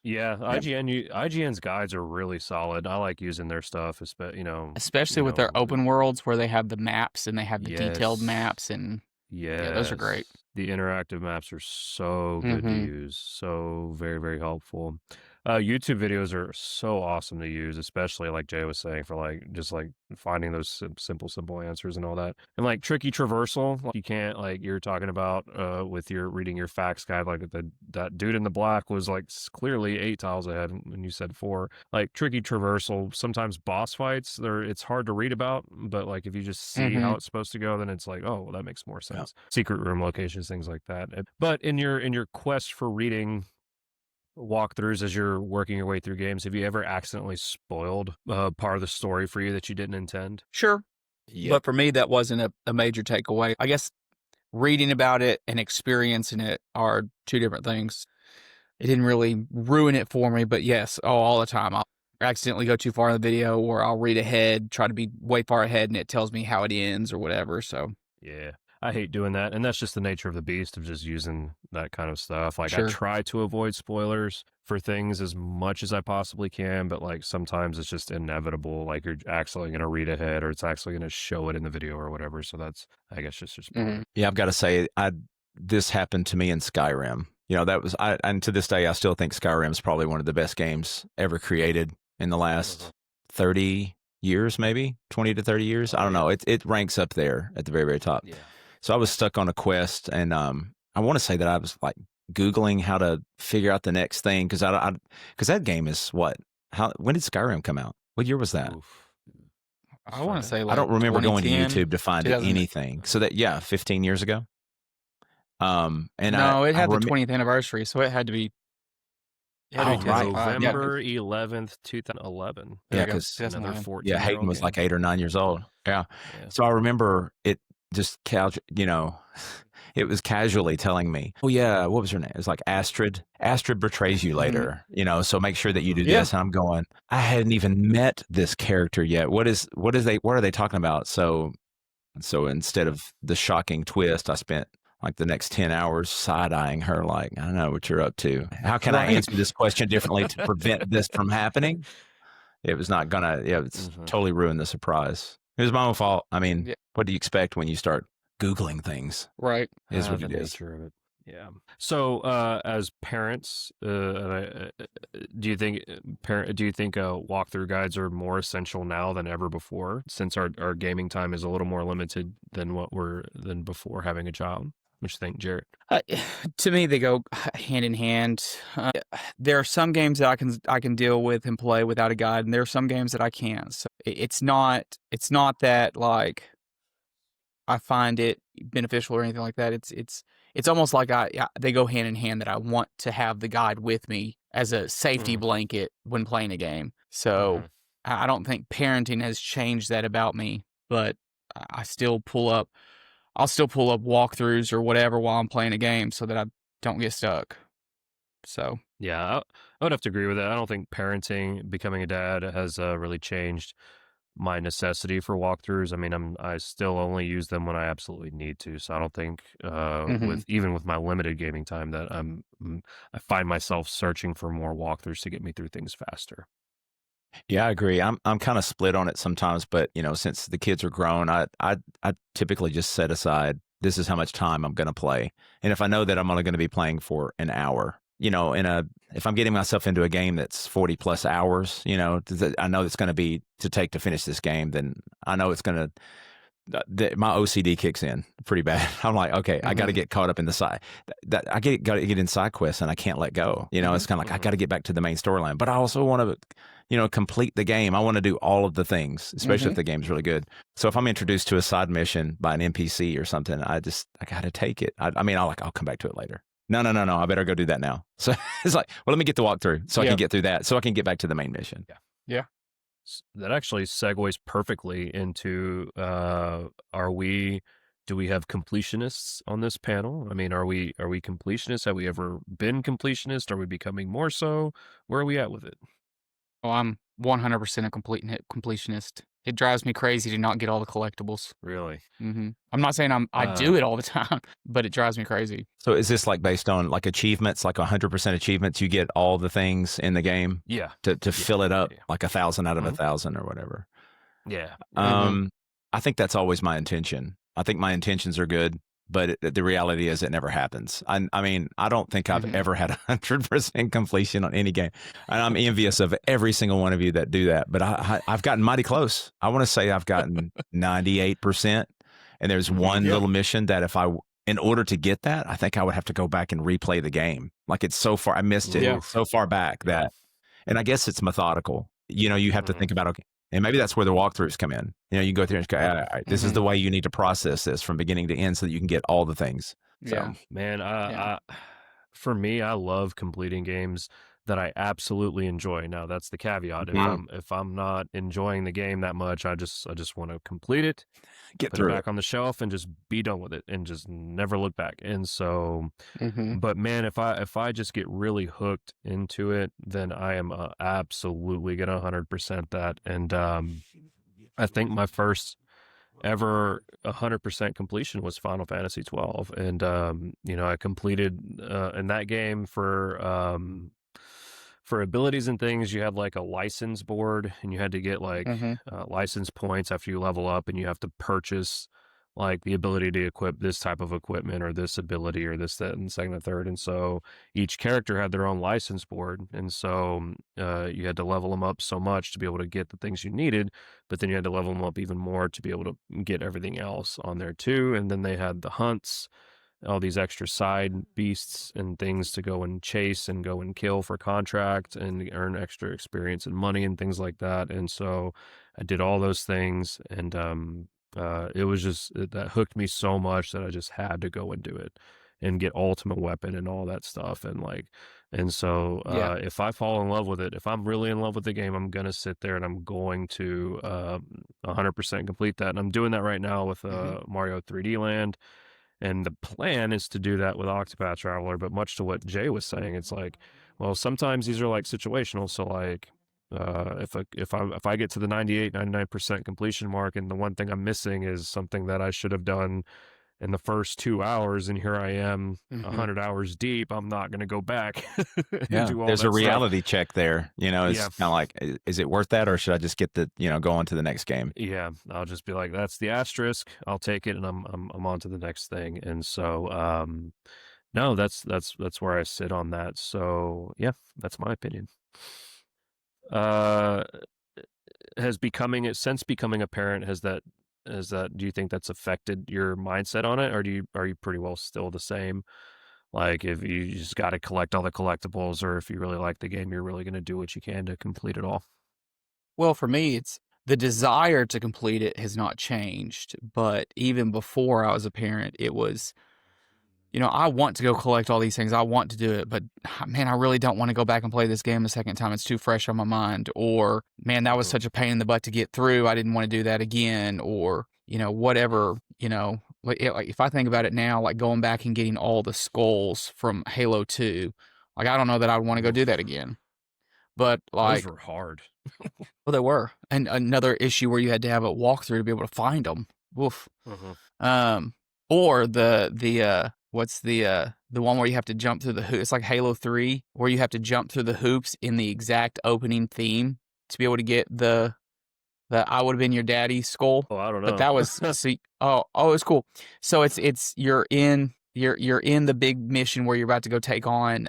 Speaker 2: Yeah, IGN's guides are really solid. I like using their stuff,
Speaker 1: Especially with their open worlds where they have the maps and they have the detailed
Speaker 2: Yes.
Speaker 1: maps, and yeah, those are great.
Speaker 2: Yes. The interactive maps are so good to use. So very, very helpful. YouTube videos are so awesome to use, especially like Jay was saying for like just like finding those simple answers and all that. And like tricky traversal, like you can't like you're talking about with your reading your facts guide, like that dude in the black was like clearly 8 tiles ahead when you said 4. Like tricky traversal, sometimes boss fights, it's hard to read about, but like if you just see how it's supposed to go, then it's like, oh, well, that makes more sense. Secret room locations, things like that. But in your quest for reading walkthroughs as you're working your way through games, have you ever accidentally spoiled part of the story for you that you didn't intend?
Speaker 1: Sure.
Speaker 3: Yep.
Speaker 1: But for me, that wasn't a major takeaway. I guess reading about it and experiencing it are two different things. It didn't really ruin it for me, but yes, all the time. I'll accidentally go too far in the video, or I'll read ahead, try to be way far ahead, and it tells me how it ends or whatever. So
Speaker 2: Yeah, I hate doing that, and that's just the nature of the beast of just using that kind of stuff. Like
Speaker 1: Sure.
Speaker 2: I try to avoid spoilers for things as much as I possibly can, but like sometimes it's just inevitable. Like you're actually going to read ahead, or it's actually going to show it in the video or whatever. So that's, I guess, just part of it.
Speaker 3: Yeah, I've got to say, this happened to me in Skyrim. You know, and to this day, I still think Skyrim is probably one of the best games ever created in the last 30 years, maybe 20 to 30 years. I don't know. It ranks up there at the very, very top.
Speaker 2: Yeah.
Speaker 3: So I was stuck on a quest, and I want to say that I was like Googling how to figure out the next thing, because that game is when did Skyrim come out? What year was that?
Speaker 2: Oof.
Speaker 1: I want to say
Speaker 3: I don't remember going to
Speaker 1: 2010,
Speaker 3: YouTube to find anything. So that 15 years ago. And
Speaker 1: no, it had the 20th anniversary, so it had to be.
Speaker 2: November 11th, 2011.
Speaker 3: Yeah, because
Speaker 2: another 14.
Speaker 3: Yeah, Hayden was like 8 or 9 years old. Yeah.
Speaker 2: Yeah.
Speaker 3: So I remember it just it was casually telling me, oh yeah, what was her name? It was like Astrid. Astrid betrays you later, so make sure that you do this. And I'm going, I hadn't even met this character yet. What are they talking about? So instead of the shocking twist, I spent like the next 10 hours side-eyeing her like, I don't know what you're up to. How can I answer this question differently to prevent this from happening? It was not gonna, it's totally ruined the surprise. It was my own fault. I mean, what do you expect when you start Googling things?
Speaker 1: Right.
Speaker 3: Is what
Speaker 2: the
Speaker 3: it is.
Speaker 2: nature of it. Yeah. So, as parents, do you think walkthrough guides are more essential now than ever before, since our gaming time is a little more limited than before having a child? What you think, Jarrett?
Speaker 1: To me, they go hand in hand. There are some games that I can deal with and play without a guide, and there are some games that I can't. So it's not that like I find it beneficial or anything like that. It's almost like they go hand in hand, that I want to have the guide with me as a safety blanket when playing a game. So I don't think parenting has changed that about me, but I'll still pull up walkthroughs or whatever while I'm playing a game so that I don't get stuck. So
Speaker 2: yeah, I would have to agree with that. I don't think becoming a dad has really changed my necessity for walkthroughs. I mean, I still only use them when I absolutely need to. So I don't think with my limited gaming time that I find myself searching for more walkthroughs to get me through things faster.
Speaker 3: Yeah, I agree. I'm kind of split on it sometimes, but since the kids are grown, I typically just set aside, this is how much time I'm going to play. And if I know that I'm only going to be playing for an hour, if I'm getting myself into a game that's 40 plus hours, I know it's going to be to finish this game, then I know it's going to, my OCD kicks in pretty bad. I'm like, okay, I got to get caught up in the side. I got to get in side quests, and I can't let go. It's kind of like I got to get back to the main storyline, but I also want to, complete the game. I want to do all of the things, especially if the game's really good. So if I'm introduced to a side mission by an NPC or something, I got to take it. I'll come back to it later. No, I better go do that now. So it's like, well, let me get the walkthrough so I can get through that, so I can get back to the main mission.
Speaker 1: Yeah.
Speaker 2: That actually segues perfectly into do we have completionists on this panel? I mean, are we completionists? Have we ever been completionists? Are we becoming more so? Where are we at with it?
Speaker 1: Oh, I'm 100% a completionist. It drives me crazy to not get all the collectibles.
Speaker 2: Really?
Speaker 1: I'm not saying I do it all the time, but it drives me crazy.
Speaker 3: So is this like based on like achievements, like 100% achievements? You get all the things in the game
Speaker 2: Yeah.
Speaker 3: to fill it up,
Speaker 2: Yeah.
Speaker 3: like 1,000 out of
Speaker 2: Mhm.
Speaker 3: 1,000 or whatever.
Speaker 2: Yeah.
Speaker 3: I think that's always my intention. I think my intentions are good, but the reality is it never happens. I mean, I don't think I've ever had 100% completion on any game. And I'm envious of every single one of you that do that, but I've gotten mighty close. I want to say I've gotten 98%. And there's one little mission that in order to get that, I think I would have to go back and replay the game. Like it's so far, I missed it so far back that, and I guess it's methodical. You know, you have to think about, okay, and maybe that's where the walkthroughs come in. You know, you go through and go, all right, this is the way you need to process this from beginning to end so that you can get all the things. So,
Speaker 2: Man, for me, I love completing games that I absolutely enjoy. Now, that's the caveat. If I'm not enjoying the game that much, I just want to complete it,
Speaker 3: get
Speaker 2: put
Speaker 3: through
Speaker 2: it back on the shelf, and just be done with it, and just never look back. And so, but man, if I just get really hooked into it, then I am absolutely gonna 100% that. And I think my first ever 100% completion was Final Fantasy 12, and you know, I completed in that game for abilities and things. You had like a license board, and you had to get like license points after you level up, and you have to purchase like the ability to equip this type of equipment or this ability or this, that, and second and third. And so each character had their own license board, and so you had to level them up so much to be able to get the things you needed, but then you had to level them up even more to be able to get everything else on there too. And then they had the hunts, all these extra side beasts and things to go and chase and go and kill for contract and earn extra experience and money and things like that. And so I did all those things, and it was just that hooked me so much that I just had to go and do it and get ultimate weapon and all that stuff. And so if I fall in love with it, if I'm really in love with the game, I'm going to sit there and I'm going to 100% complete that. And I'm doing that right now with Mario 3D Land. And the plan is to do that with Octopath Traveler, but much to what Jay was saying, it's like, well, sometimes these are like situational. So like, if I get to the 99% completion mark, and the one thing I'm missing is something that I should have done in the first 2 hours, and here I am 100 hours deep, I'm not going to go back. And do all
Speaker 3: there's
Speaker 2: that
Speaker 3: a reality check there. You know, it's kind of like, is it worth that, or should I just get go on to the next game?
Speaker 2: Yeah, I'll just be like, that's the asterisk. I'll take it, and I'm on to the next thing. And so, no, that's where I sit on that. So yeah, that's my opinion. Since becoming a parent, has that do you think that's affected your mindset on it, or are you pretty well still the same? Like, if you just got to collect all the collectibles, or if you really like the game, you're really going to do what you can to complete it all?
Speaker 1: Well, for me, it's the desire to complete it has not changed. But even before I was a parent, it was, I want to go collect all these things. I want to do it, but man, I really don't want to go back and play this game a second time. It's too fresh on my mind. Or, man, that was such a pain in the butt to get through. I didn't want to do that again. Or, whatever, like if I think about it now, like going back and getting all the skulls from Halo 2, like I don't know that I'd want to go do that again. But like,
Speaker 2: those were hard.
Speaker 1: well, they were. And another issue where you had to have a walkthrough to be able to find them. Woof. Or what's the one where you have to jump through the hoops? It's like Halo 3, where you have to jump through the hoops in the exact opening theme to be able to get the I would have been your daddy skull.
Speaker 2: Oh, I don't know.
Speaker 1: But that was see. It's cool. So it's you're in the big mission where you're about to go take on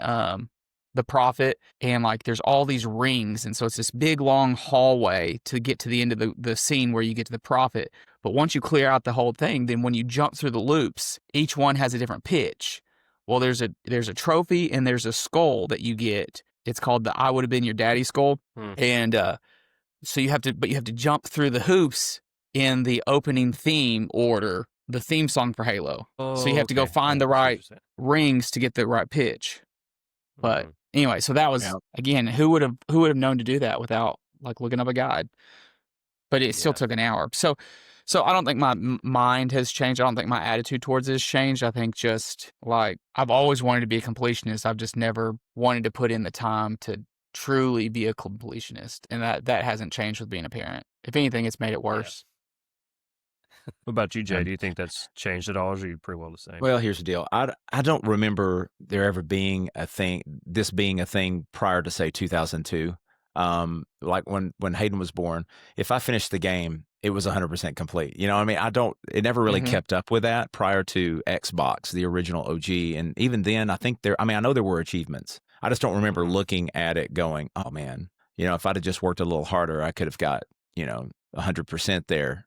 Speaker 1: the prophet, and like there's all these rings, and so it's this big long hallway to get to the end of the scene where you get to the prophet. But once you clear out the whole thing, then when you jump through the loops, each one has a different pitch. Well, there's a trophy and there's a skull that you get. It's called the I would have been your daddy skull. And so you have to jump through the hoops in the opening theme order, the theme song for Halo. So you have to go find the right rings to get the right pitch. But anyway, so that was again, who would have known to do that without like looking up a guide? But it still took an hour. So I don't think my mind has changed. I don't think my attitude towards it has changed. I think just like I've always wanted to be a completionist. I've just never wanted to put in the time to truly be a completionist, and that hasn't changed with being a parent. If anything, it's made it worse.
Speaker 2: What about you, Jay? Do you think that's changed at all, or are you pretty well the same?
Speaker 3: Well, here's the deal. I don't remember there ever being a thing, this being a thing prior to say 2002. Like when Hayden was born, if I finished the game, it was 100% complete. You know what I mean? It never really kept up with that prior to Xbox, the original OG. And even then, I think I know there were achievements. I just don't remember looking at it going, oh man, if I'd have just worked a little harder, I could have got, 100% there.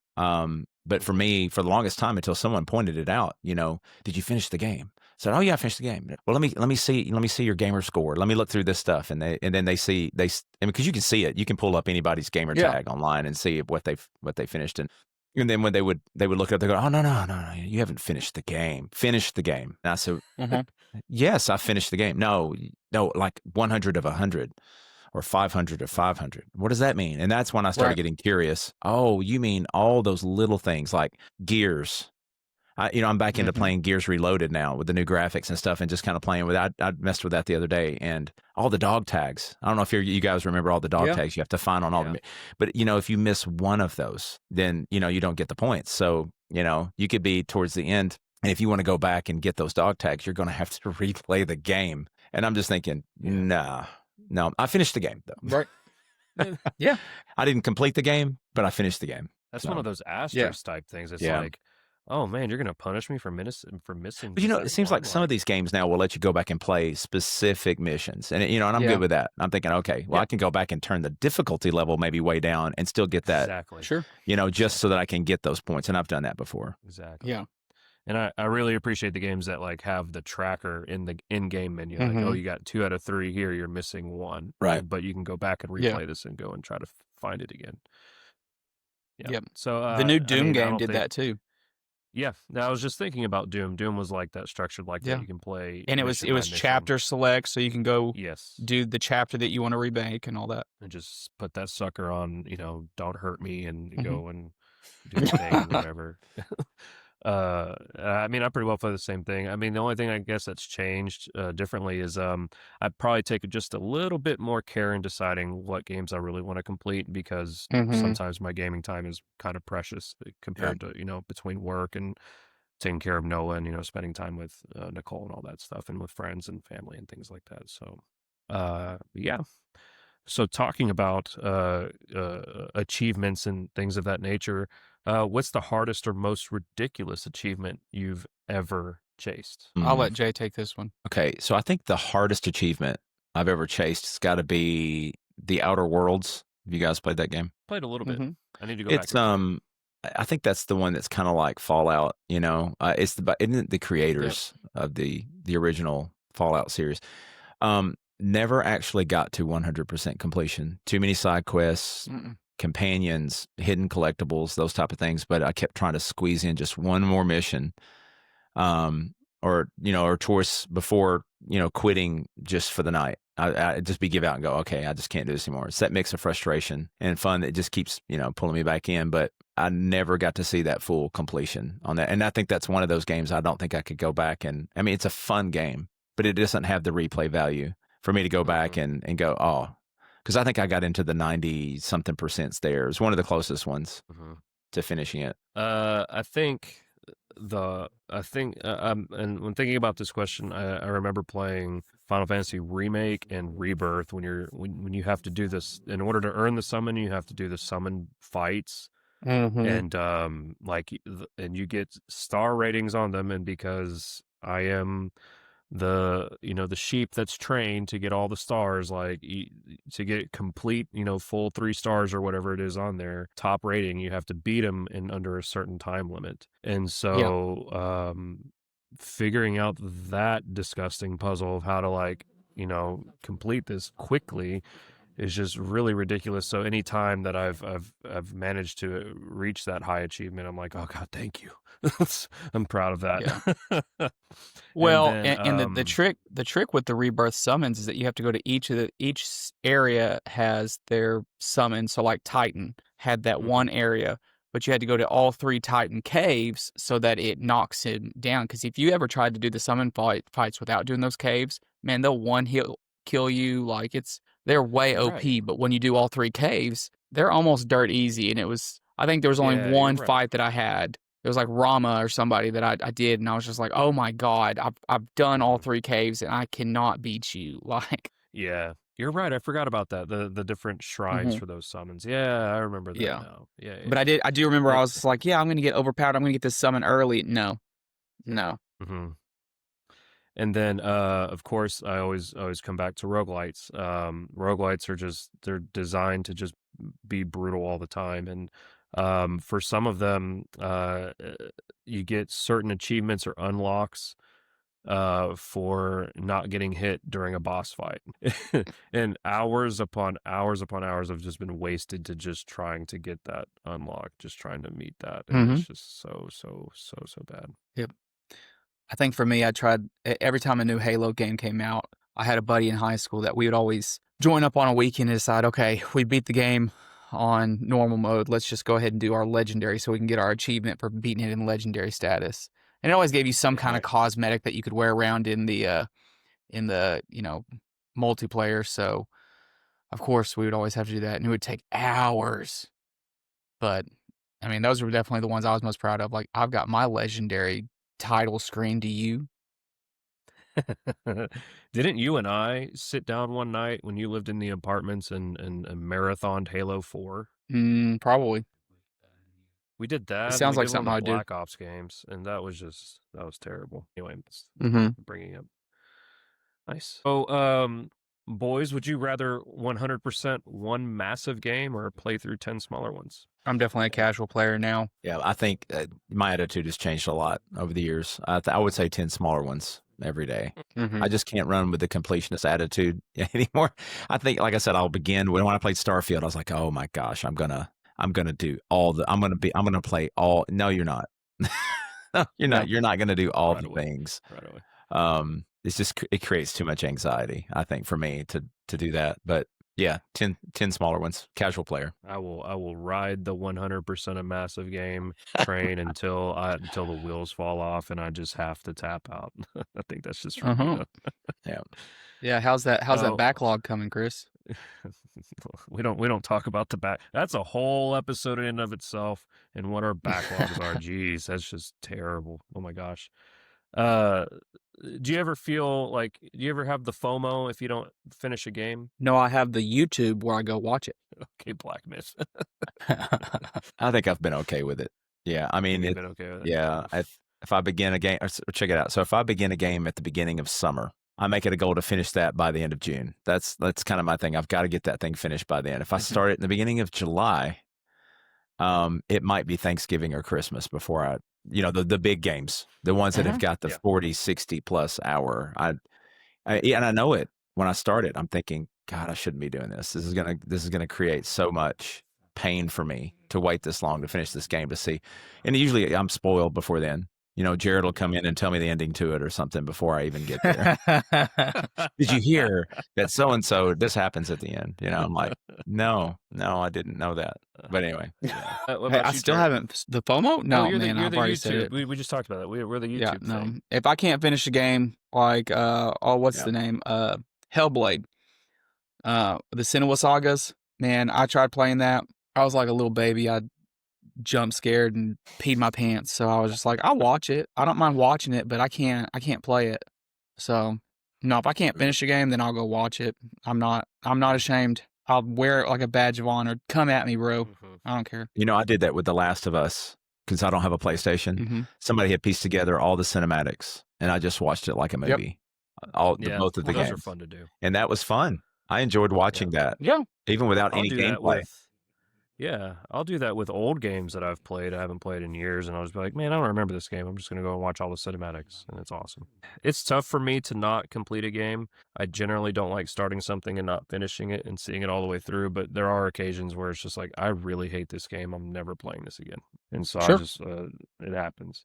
Speaker 3: But for me, for the longest time, until someone pointed it out, did you finish the game? I said, oh yeah, I finished the game. Well, let me see your gamer score. Let me look through this stuff, and then they see because you can see it. You can pull up anybody's gamer tag online and see what they finished. And then when they would look up, they go, oh no, you haven't finished the game. Finish the game. And I said, yes, I finished the game. No, like 100 of 100. Or 500 of 500. What does that mean? And that's when I started getting curious. Oh, you mean all those little things like Gears? I'm back into playing Gears Reloaded now with the new graphics and stuff, and just kind of playing with it. I messed with that the other day, and all the dog tags. I don't know if you guys remember all the dog tags you have to find on all the. But if you miss one of those, then you don't get the points. So you could be towards the end, and if you want to go back and get those dog tags, you're going to have to replay the game. And I'm just thinking, nah. No, I finished the game though.
Speaker 1: Right. Yeah.
Speaker 3: I didn't complete the game, but I finished the game.
Speaker 2: That's one of those asterisk type things. It's like, oh man, you're going to punish me for missing.
Speaker 3: But it seems like some of these games now will let you go back and play specific missions, and and I'm good with that. I'm thinking, okay, well, I can go back and turn the difficulty level maybe way down and still get that.
Speaker 2: Exactly.
Speaker 1: Sure.
Speaker 3: Just so that I can get those points, and I've done that before.
Speaker 2: Exactly.
Speaker 1: Yeah.
Speaker 2: And I really appreciate the games that like have the tracker in the in-game menu. Like, oh, you got 2 out of 3 here. You're missing 1.
Speaker 3: Right.
Speaker 2: But you can go back and replay this and go and try to find it again. Yeah.
Speaker 1: Yep.
Speaker 2: So
Speaker 1: the new Doom game did that too.
Speaker 2: Yeah. Now, I was just thinking about Doom. Doom was like that, structured like that. You can play.
Speaker 1: And it was chapter select, so you can go
Speaker 2: yes,
Speaker 1: do the chapter that you want to remake and all that.
Speaker 2: And just put that sucker on, don't hurt me, and go and do the thing or whatever. I pretty well play the same thing. The only thing I guess that's changed differently is I'd probably take just a little bit more care in deciding what games I really want to complete, because sometimes my gaming time is kind of precious compared to between work and taking care of Noah and spending time with Nicole and all that stuff, and with friends and family and things like that. So yeah. So talking about achievements and things of that nature, what's the hardest or most ridiculous achievement you've ever chased?
Speaker 1: I'll let Jay take this one.
Speaker 3: Okay, so I think the hardest achievement I've ever chased has got to be The Outer Worlds. Have you guys played that game?
Speaker 2: Played a little bit. I need to go
Speaker 3: back. I think that's the one that's kind of like Fallout. Isn't it the creators of the original Fallout series? Never actually got to 100% completion. Too many side quests, companions, hidden collectibles, those type of things. But I kept trying to squeeze in just one more mission, or choice before quitting just for the night. I just give out and go, okay, I just can't do this anymore. It's that mix of frustration and fun that just keeps pulling me back in. But I never got to see that full completion on that. And I think that's one of those games I don't think I could go back and. It's a fun game, but it doesn't have the replay value for me to go back and go, oh, because I think I got into the 90-something% there. It was one of the closest ones to finishing it.
Speaker 2: And when thinking about this question, I remember playing Final Fantasy Remake and Rebirth when you have to do this in order to earn the summon. You have to do the summon fights, and and you get star ratings on them. And because I am the sheep that's trained to get all the stars, like to get complete full 3 stars or whatever it is on their top rating, you have to beat them in under a certain time limit. And so figuring out that disgusting puzzle of how to complete this quickly is just really ridiculous. So any time that I've managed to reach that high achievement, I'm like, oh God, thank you. I'm proud of that.
Speaker 1: Yeah. Well, and the trick with the Rebirth summons is that you have to go to each area has their summon. So like Titan had that one area, but you had to go to all 3 Titan caves so that it knocks him down. Because if you ever tried to do the summon fights without doing those caves, man, they'll one-hit kill you. Like they're way OP.
Speaker 2: Right.
Speaker 1: But when you do all 3 caves, they're almost dirt easy. And I think there was only
Speaker 2: Yeah, you're
Speaker 1: one
Speaker 2: right.
Speaker 1: fight that I had. It was like Rama or somebody that I did, and I was just like, oh my god, I've done all 3 caves, and I cannot beat you. Like,
Speaker 2: Yeah, you're right. I forgot about that. The different shrines
Speaker 1: Mhm.
Speaker 2: for those summons. Yeah, I remember that
Speaker 1: Yeah.
Speaker 2: now. Yeah,
Speaker 1: But
Speaker 2: yeah.
Speaker 1: I do remember I
Speaker 2: And,
Speaker 1: was just like, yeah, I'm gonna get overpowered. I'm gonna get this summon early. No.
Speaker 2: mhm. And then, of course, I always come back to roguelites. Roguelites are they're designed to just be brutal all the time. And for some of them, you get certain achievements or unlocks for not getting hit during a boss fight. And hours upon hours have just been wasted to just trying to get that unlock, just trying to meet that. And it's
Speaker 1: Mhm.
Speaker 2: just so bad.
Speaker 1: Yep. I think for me, I tried every time a new Halo game came out. I had a buddy in high school that we would always join up on a weekend and decide, okay, we beat the game on normal mode. Let's just go ahead and do our legendary so we can get our achievement for beating it in legendary status. And it always gave you some kind of
Speaker 2: Right.
Speaker 1: cosmetic that you could wear around in the multiplayer. So of course we would always have to do that, and it would take hours. But I mean, those were definitely the ones I was most proud of. Like, I've got my legendary title screen. Do you?
Speaker 2: Didn't you and I sit down one night when you lived in the apartments and marathoned Halo 4?
Speaker 1: Probably.
Speaker 2: We did
Speaker 1: It
Speaker 2: that, and we
Speaker 1: sounds like
Speaker 2: did one of
Speaker 1: something
Speaker 2: the
Speaker 1: I would do.
Speaker 2: Black Ops games, and that was terrible. Anyway,
Speaker 1: Mhm.
Speaker 2: bringing up. Nice. So, boys, would you rather 100% one massive game or play through 10 smaller ones?
Speaker 1: I'm definitely a casual player now.
Speaker 3: Yeah, I think my attitude has changed a lot over the years. I would say 10 smaller ones every day.
Speaker 1: Mhm.
Speaker 3: I just can't run with the completionist attitude anymore. I think, like I said, I'll begin when I played Starfield. I was like, oh my gosh, I'm gonna do all the. I'm gonna play all. No, you're not. No, you're not.
Speaker 1: Yeah.
Speaker 3: You're not gonna do all
Speaker 2: Right
Speaker 3: the
Speaker 2: away.
Speaker 3: things.
Speaker 2: Right away.
Speaker 3: It's just it creates too much anxiety. I think for me to do that. But yeah, 10 smaller ones. Casual player.
Speaker 2: I will ride the 100% a massive game train until the wheels fall off and I just have to tap out. I think that's just for me.
Speaker 1: Uh-huh.
Speaker 3: Yeah.
Speaker 1: Yeah. How's that
Speaker 2: Oh.
Speaker 1: backlog coming, Chris?
Speaker 2: we don't talk about the back. That's a whole episode in and of itself, and what our backlogs are. Jeez, that's just terrible. Oh my gosh. Do you ever have the FOMO if you don't finish a game?
Speaker 1: No, I have the YouTube where I go watch it.
Speaker 2: Okay, Black Myth.
Speaker 3: I think I've been okay with it. Yeah, I mean,
Speaker 2: You've been okay with it.
Speaker 3: yeah. If I begin a game, check it out. So if I begin a game at the beginning of summer, I make it a goal to finish that by the end of June. That's kind of my thing. I've got to get that thing finished by then. If I start it in the beginning of July, it might be Thanksgiving or Christmas before the big games, the ones that have got the 40, 60 plus hour. And I know it when I start it. I'm thinking, God, I shouldn't be doing this. This is gonna create so much pain for me to wait this long to finish this game to see. And usually I'm spoiled before then. Jared will come in and tell me the ending to it or something before I even get there. Did you hear that so-and-so, this happens at the end? I'm like, no, I didn't know that. But anyway.
Speaker 2: What
Speaker 1: Hey,
Speaker 2: about
Speaker 1: I
Speaker 2: you,
Speaker 1: still
Speaker 2: Jared?
Speaker 1: haven't the FOMO. No,
Speaker 2: you're
Speaker 1: man,
Speaker 2: the
Speaker 1: I've already said
Speaker 2: YouTube.
Speaker 1: it.
Speaker 2: We just talked about that. We're the YouTube
Speaker 1: Yeah, no.
Speaker 2: thing.
Speaker 1: If I can't finish a game like what's
Speaker 3: Yeah.
Speaker 1: the name? Hellblade. The Senua Sagas. Man, I tried playing that. I was like a little baby. I jump scared and peed my pants. So I was just like, I'll watch it. I don't mind watching it, but I can't play it. So no, if I can't finish a game, then I'll go watch it. I'm not ashamed. I'll wear it like a badge of honor. Come at me, bro. I don't care.
Speaker 3: I did that with The Last of Us because I don't have a PlayStation.
Speaker 1: Mm-hmm.
Speaker 3: Somebody had pieced together all the cinematics, and I just watched it like a movie. Both of the
Speaker 2: those
Speaker 3: games
Speaker 2: are fun to do.
Speaker 3: And that was fun. I enjoyed watching that.
Speaker 1: Yeah.
Speaker 3: Even without any gameplay.
Speaker 2: I'll do that with old games that I've played. I haven't played in years, and I'll just be like, man, I don't remember this game. I'm just going to go and watch all the cinematics, and it's awesome. It's tough for me to not complete a game. I generally don't like starting something and not finishing it and seeing it all the way through, but there are occasions where it's just like, I really hate this game. I'm never playing this again. And so
Speaker 1: Sure.
Speaker 2: it happens.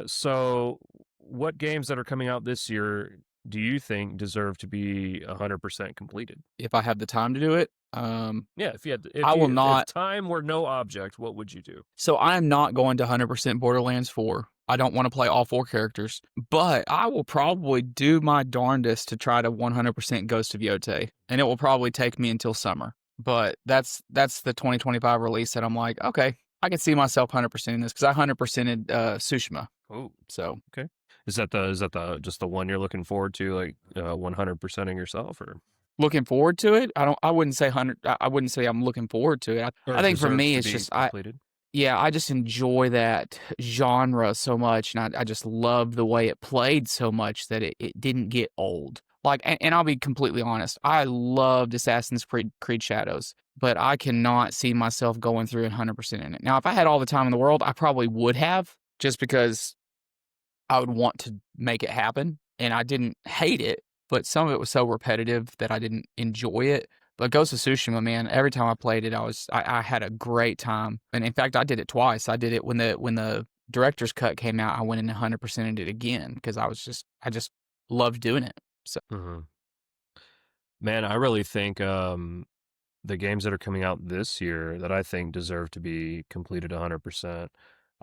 Speaker 2: So what games that are coming out this year do you think deserve to be 100% completed?
Speaker 1: If I have the time to do it,
Speaker 2: if you had,
Speaker 1: if
Speaker 2: time were no object, what would you do?
Speaker 1: So I am not going to 100% Borderlands 4. I don't want to play all 4 characters, but I will probably do my darndest to try to 100% Ghost of Yotei, and it will probably take me until summer. But that's the 2025 release that I'm like, okay, I can see myself 100% in this because I 100%ed Tsushima.
Speaker 2: Oh,
Speaker 1: So
Speaker 2: okay. Is that the just the one you're looking forward to, like 100%ing yourself, or
Speaker 1: looking forward to it. I wouldn't say 100. I wouldn't say I'm looking forward to it. I think for
Speaker 2: deserves
Speaker 1: me,
Speaker 2: to
Speaker 1: it's
Speaker 2: be
Speaker 1: just
Speaker 2: completed?
Speaker 1: yeah, I just enjoy that genre so much, and I just love the way it played so much that it didn't get old. Like, and I'll be completely honest, I loved Assassin's Creed Shadows, but I cannot see myself going through 100% in it. Now, if I had all the time in the world, I probably would have, just because I would want to make it happen, and I didn't hate it, but some of it was so repetitive that I didn't enjoy it. But Ghost of Tsushima, man, every time I played it, I had a great time, and in fact, I did it twice. I did it when the director's cut came out. I went in 100% and did it again because I just loved doing it. So
Speaker 2: Mhm. Man, I really think the games that are coming out this year that I think deserve to be completed 100%.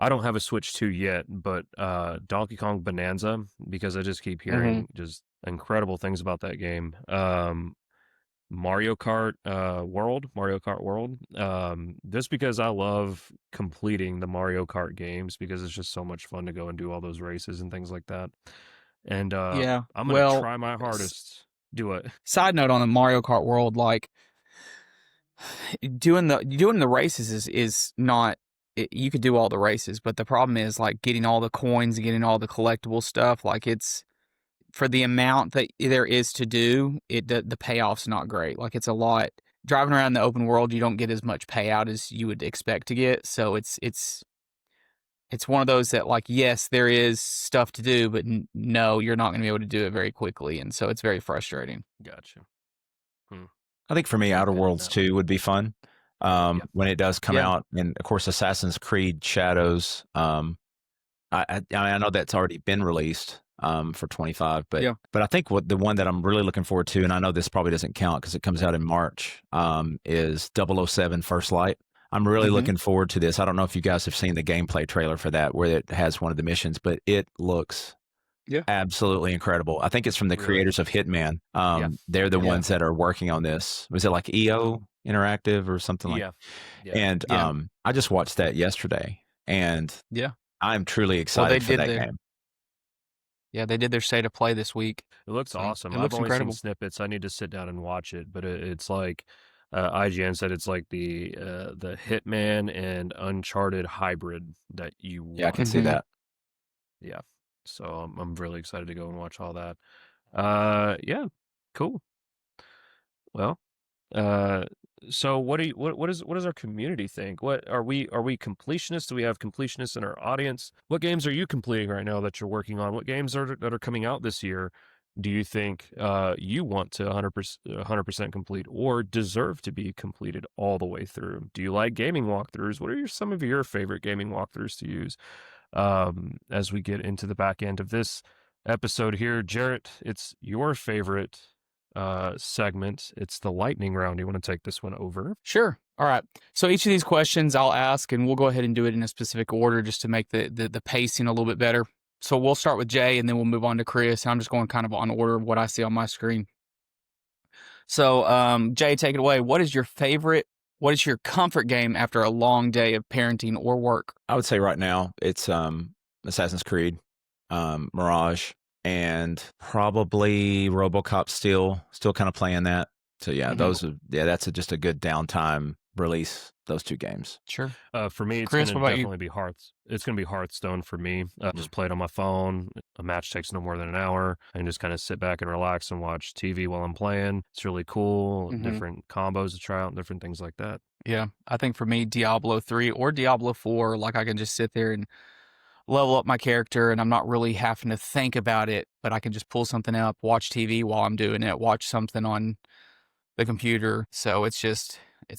Speaker 2: I don't have a Switch 2 yet, but Donkey Kong Bonanza, because I just keep hearing just incredible things about that game. Mario Kart World. Just because I love completing the Mario Kart games because it's just so much fun to go and do all those races and things like that. And
Speaker 1: yeah,
Speaker 2: I'm gonna
Speaker 1: well,
Speaker 2: try my hardest. Do it.
Speaker 1: side note on the Mario Kart World, like doing the races is not you could do all the races, but the problem is like getting all the coins and getting all the collectible stuff. Like it's for the amount that there is to do, the payoff's not great. Like it's a lot. Driving around the open world, you don't get as much payout as you would expect to get. So it's one of those that like yes, there is stuff to do, but no, you're not going to be able to do it very quickly, and so it's very frustrating.
Speaker 2: Gotcha.
Speaker 3: I think for me,
Speaker 2: Keep
Speaker 3: Outer
Speaker 2: hitting
Speaker 3: Worlds
Speaker 2: that
Speaker 3: 2 would be fun
Speaker 2: Yeah.
Speaker 3: when it does come
Speaker 1: Yeah.
Speaker 3: out. And of course, Assassin's Creed Shadows. I know that's already been released for 25, but
Speaker 1: Yeah.
Speaker 3: but I think what the one that I'm really looking forward to, and I know this probably doesn't count because it comes out in March, is 007 First Light. I'm really
Speaker 1: Mhm.
Speaker 3: looking forward to this. I don't know if you guys have seen the gameplay trailer for that, where it has one of the missions, but it looks
Speaker 1: Yeah.
Speaker 3: absolutely incredible. I think it's from the
Speaker 2: Really?
Speaker 3: creators of Hitman.
Speaker 2: Yeah.
Speaker 3: They're the
Speaker 1: Yeah.
Speaker 3: ones that are working on this. Was it like EO Interactive or something like?
Speaker 2: Yeah. Yeah.
Speaker 3: And
Speaker 1: Yeah.
Speaker 3: I just watched that yesterday, and
Speaker 1: Yeah.
Speaker 3: I'm truly
Speaker 1: Well,
Speaker 3: excited for that game.
Speaker 1: they did their state of play this week.
Speaker 2: It looks
Speaker 1: So,
Speaker 2: awesome.
Speaker 1: it
Speaker 2: I've
Speaker 1: looks
Speaker 2: only
Speaker 1: incredible.
Speaker 2: seen snippets. I need to sit down and watch it, but it's like IGN said it's like the Hitman and Uncharted hybrid that you want.
Speaker 3: Yeah, I can see
Speaker 1: Mhm.
Speaker 3: that.
Speaker 2: Yeah. So I'm really excited to go and watch all that. Yeah. Cool. Well, so what does our community think? What are we completionists? Do we have completionists in our audience? What games are you completing right now that you're working on? What games that are coming out this year do you think you want to 100% complete or deserve to be completed all the way through? Do you like gaming walkthroughs? What are some of your favorite gaming walkthroughs to use? As we get into the back end of this episode here, Jarrett, it's your favorite segment. It's the lightning round. You want to take this one over?
Speaker 1: Sure. All right. So each of these questions I'll ask, and we'll go ahead and do it in a specific order just to make the pacing a little bit better. So we'll start with Jay, and then we'll move on to Chris. I'm just going kind of on order of what I see on my screen. So, Jay, take it away. What is your comfort game after a long day of parenting or work?
Speaker 3: I would say right now it's Assassin's Creed, Mirage, and probably RoboCop. Still kind of playing that. So yeah,
Speaker 1: Mhm.
Speaker 3: that's just a good downtime release. Those 2 games.
Speaker 1: Sure.
Speaker 2: For me, it's
Speaker 1: Chris,
Speaker 2: going
Speaker 1: what
Speaker 2: to
Speaker 1: about you?
Speaker 2: definitely be It's going to be Hearthstone for me. Just play it on my phone. A match takes no more than an hour. And just kind of sit back and relax and watch TV while I'm playing. It's really cool.
Speaker 1: Mhm.
Speaker 2: Different combos to try out and different things like that.
Speaker 1: Yeah, I think for me, Diablo 3 or Diablo 4, like I can just sit there and level up my character, and I'm not really having to think about it, but I can just pull something up, watch TV while I'm doing it, watch something on the computer. So it's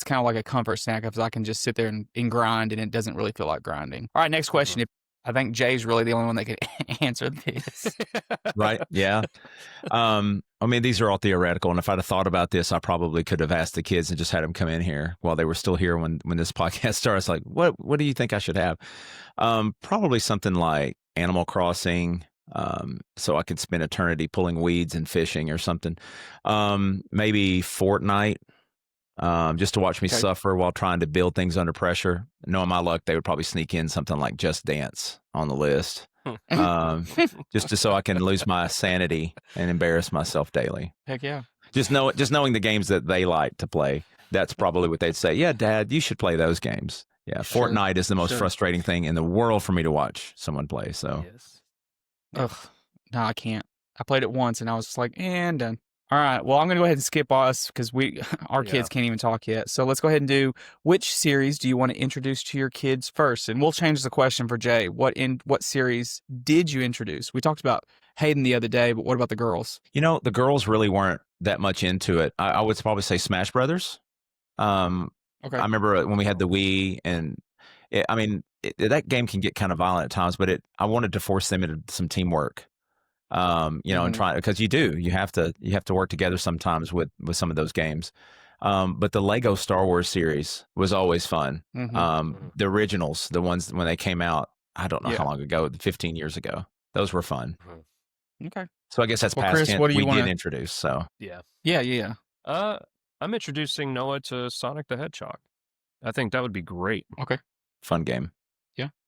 Speaker 1: kind of like a comfort snack because I can just sit there and grind, and it doesn't really feel like grinding. All right, next question. I think Jay's really the only one that could answer this.
Speaker 3: Right? Yeah. I mean, these are all theoretical, and if I'd have thought about this, I probably could have asked the kids and just had them come in here while they were still here when this podcast started. It's like, what do you think I should have? Probably something like Animal Crossing, so I could spend eternity pulling weeds and fishing or something. Maybe Fortnite, just to watch me
Speaker 1: Okay.
Speaker 3: suffer while trying to build things under pressure. Knowing my luck, they would probably sneak in something like Just Dance on the list. Just so I can lose my sanity and embarrass myself daily.
Speaker 1: Heck yeah.
Speaker 3: Just knowing the games that they like to play. That's probably what they'd say. Yeah, Dad, you should play those games. Yeah,
Speaker 1: Sure,
Speaker 3: Fortnite is the most
Speaker 1: sure.
Speaker 3: frustrating thing in the world for me to watch someone play. So
Speaker 2: Yes.
Speaker 1: Ugh. No, I can't. I played it once and I was just like, and done. All right. Well, I'm going to go ahead and skip us because our kids can't even talk yet. So let's go ahead and do, which series do you want to introduce to your kids first? And we'll change the question for Jay. What series did you introduce? We talked about Hayden the other day, but what about the girls?
Speaker 3: you know, the girls really weren't that much into it. I would probably say Smash Brothers.
Speaker 1: Okay.
Speaker 3: I remember when we had the Wii, and that game can get kind of violent at times, but I wanted to force them into some teamwork. And try, because you have to work together sometimes with some of those games. But the Lego Star Wars series was always fun. The originals, the ones when they came out, I don't know how long ago, 15 years ago, those were fun.
Speaker 1: Okay.
Speaker 3: So I guess that's
Speaker 1: Well,
Speaker 3: past
Speaker 1: Chris,
Speaker 3: tense.
Speaker 1: what do you
Speaker 3: We
Speaker 1: wanna-
Speaker 3: did introduce. So
Speaker 2: Yeah.
Speaker 1: Yeah.
Speaker 2: I'm introducing Noah to Sonic the Hedgehog. I think that would be great.
Speaker 1: Okay.
Speaker 3: fun game.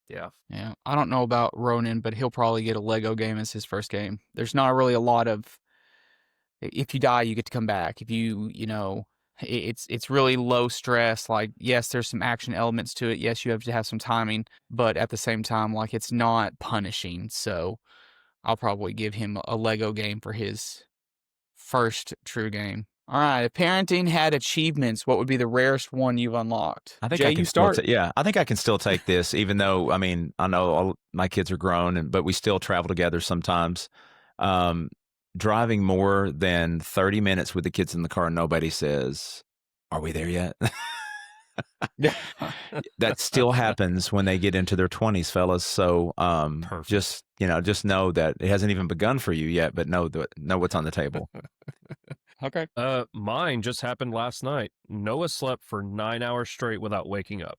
Speaker 2: Yeah.
Speaker 1: Yeah. I don't know about Ronan, but he'll probably get a Lego game as his first game. There's not really a lot of, if you die, you get to come back. If it's really low stress. Like, yes, there's some action elements to it. Yes, you have to have some timing, but at the same time, like, it's not punishing. So I'll probably give him a Lego game for his first true game. All right. If parenting had achievements, what would be the rarest one you've unlocked?
Speaker 3: I think
Speaker 1: Jay,
Speaker 3: I can
Speaker 1: you
Speaker 3: still
Speaker 1: start.
Speaker 3: I think I can still take this, even though I know all my kids are grown, but we still travel together sometimes. Driving more than 30 minutes with the kids in the car, and nobody says, "Are we there yet?" That still happens when they get into their 20s, fellas. So
Speaker 2: Perfect.
Speaker 3: just know that it hasn't even begun for you yet, but know what's on the table.
Speaker 1: Okay.
Speaker 2: Mine just happened last night. Noah slept for 9 hours straight without waking up.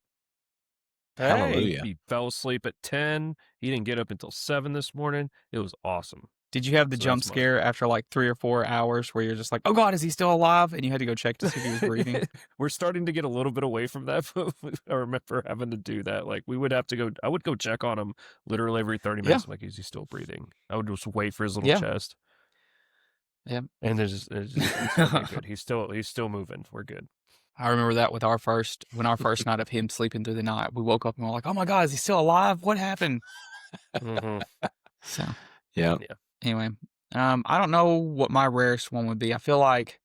Speaker 3: Hallelujah.
Speaker 2: He fell asleep at 10. He didn't get up until 7 this morning. It was awesome.
Speaker 1: Did you have the
Speaker 2: So
Speaker 1: jump
Speaker 2: that's mine.
Speaker 1: scare after like 3 or 4 hours where you're just like, oh God, is he still alive? And you had to go check to see if he was breathing?
Speaker 2: We're starting to get a little bit away from that. But I remember having to do that. Like I would go check on him literally every 30 minutes. I'm like, is he still breathing? I would just wait for his little chest.
Speaker 1: Yeah.
Speaker 2: And it's okay, good. He's still moving. We're good.
Speaker 1: I remember that with our first night of him sleeping through the night. We woke up and we're like, oh my God, is he still alive? What happened? So
Speaker 3: Yeah.
Speaker 1: anyway, I don't know what my rarest one would be. I feel like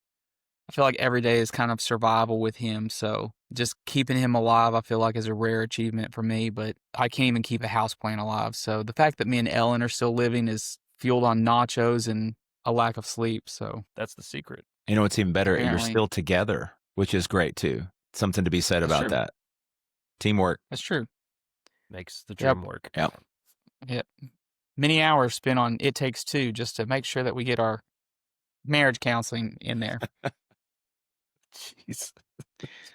Speaker 1: every day is kind of survival with him. So just keeping him alive, I feel like is a rare achievement for me, but I can't even keep a houseplant alive. So the fact that me and Ellen are still living is fueled on nachos and a lack of sleep. So
Speaker 2: That's the secret.
Speaker 3: You know what's even better? You're
Speaker 1: Apparently.
Speaker 3: still together, which is great too. Something to be said
Speaker 1: That's
Speaker 3: about
Speaker 1: true.
Speaker 3: that. Teamwork.
Speaker 1: that's true.
Speaker 2: Makes the
Speaker 1: Yep.
Speaker 2: dream work.
Speaker 3: Yep.
Speaker 1: Many hours spent on It Takes Two just to make sure that we get our marriage counseling in there.
Speaker 2: Jeez.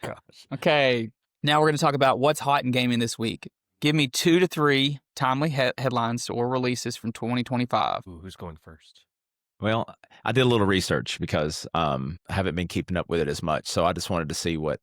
Speaker 2: Gosh.
Speaker 1: Okay, now we're going to talk about what's hot in gaming this week. Give me 2 to 3 timely headlines or releases from 2025.
Speaker 2: Ooh, who's going first?
Speaker 3: Well, I did a little research because I haven't been keeping up with it as much. So I just wanted to see what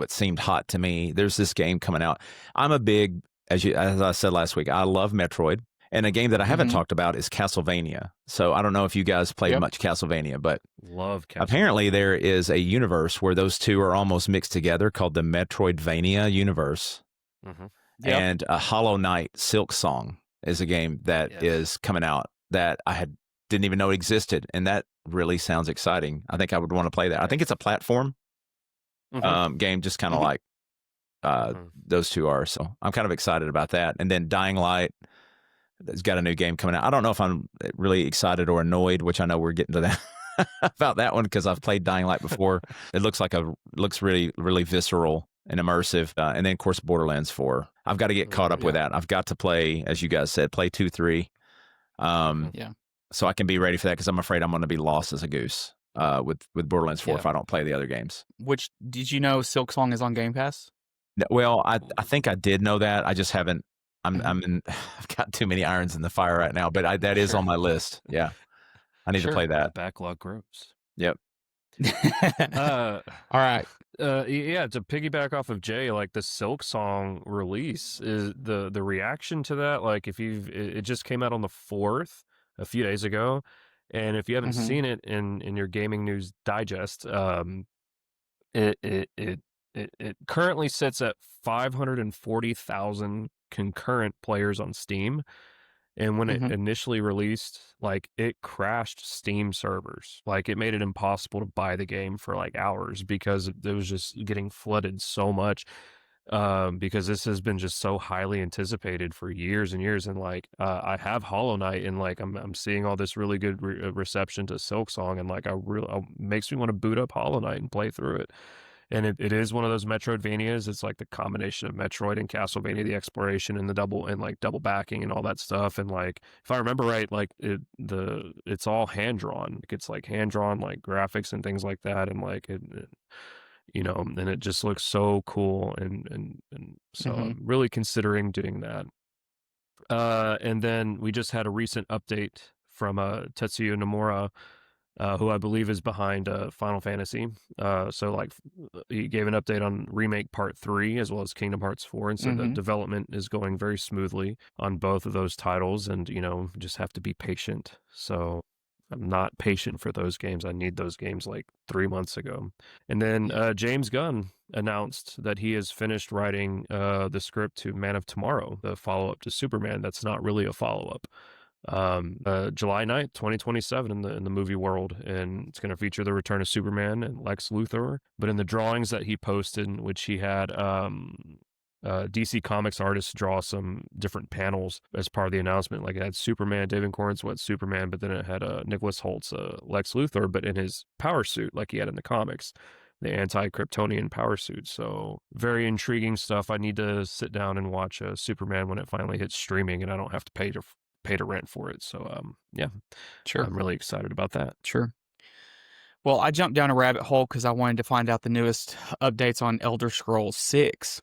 Speaker 3: seemed hot to me. There's this game coming out. I'm a big, as I said last week, I love Metroid. And a game that I haven't talked about is Castlevania. So I don't know if you guys played much Castlevania, but
Speaker 2: Love Castlevania.
Speaker 3: apparently there is a universe where those two are almost mixed together called the Metroidvania universe.
Speaker 2: Mhm.
Speaker 1: Yep.
Speaker 3: And a Hollow Knight Silk Song is a game that is coming out that I didn't even know existed. And that really sounds exciting. I think I would want to play that. I think it's a platform game, just kind of like those two are. So I'm kind of excited about that. And then Dying Light has got a new game coming out. I don't know if I'm really excited or annoyed, which I know we're getting to that about that one because I've played Dying Light before. It looks really, really visceral and immersive. And then, of course, Borderlands 4. I've got to get caught up with that. I've got to play, as you guys said, play 2, 3. So I can be ready for that because I'm afraid I'm going to be lost as a goose with Borderlands 4 if I don't play the other games.
Speaker 1: Which, did you know Silk Song is on Game Pass?
Speaker 3: No, well, I think I did know that. I just haven't. I've got too many irons in the fire right now, but that is on my list. Yeah, I need to play that.
Speaker 2: The backlog grows.
Speaker 3: Yep.
Speaker 1: All right.
Speaker 2: Yeah, to piggyback off of Jay, like the Silk Song release is the reaction to that. Like if it just came out on the 4th a few days ago, and if you haven't seen it in your gaming news digest, it currently sits at 540,000 concurrent players on Steam. And when it initially released, like it crashed Steam servers. Like it made it impossible to buy the game for like hours because it was just getting flooded so much. Because this has been just so highly anticipated for years and years. And like, I have Hollow Knight, and like, I'm seeing all this really good reception to Silk Song, and like, makes me want to boot up Hollow Knight and play through it. And it is one of those Metroidvanias. It's like the combination of Metroid and Castlevania, the exploration and the double backing and all that stuff. And like, if I remember right, like it's all hand drawn. It's like hand drawn, like graphics and things like that. And like and it just looks so cool. And so I'm really considering doing that. And then we just had a recent update from Tetsuya Nomura, who I believe is behind Final Fantasy. So like he gave an update on Remake Part 3 as well as Kingdom Hearts 4, and said that development is going very smoothly on both of those titles, and just have to be patient. So I'm not patient for those games. I need those games like 3 months ago. And then James Gunn announced that he has finished writing the script to Man of Tomorrow, the follow-up to Superman that's not really a follow-up. July 9th, 2027 in the movie world, and it's going to feature the return of Superman and Lex Luthor. But in the drawings that he posted, in which he had DC Comics artists draw some different panels as part of the announcement, like it had Superman, David Corn's Superman, but then it had Nicholas Holt's Lex Luthor, but in his power suit like he had in the comics, the anti-Kryptonian power suit. So very intriguing stuff. I need to sit down and watch Superman when it finally hits streaming and I don't have to pay to rent for it. So yeah,
Speaker 1: sure,
Speaker 2: I'm really excited about that.
Speaker 1: Sure. Well, I jumped down a rabbit hole because I wanted to find out the newest updates on Elder Scrolls 6.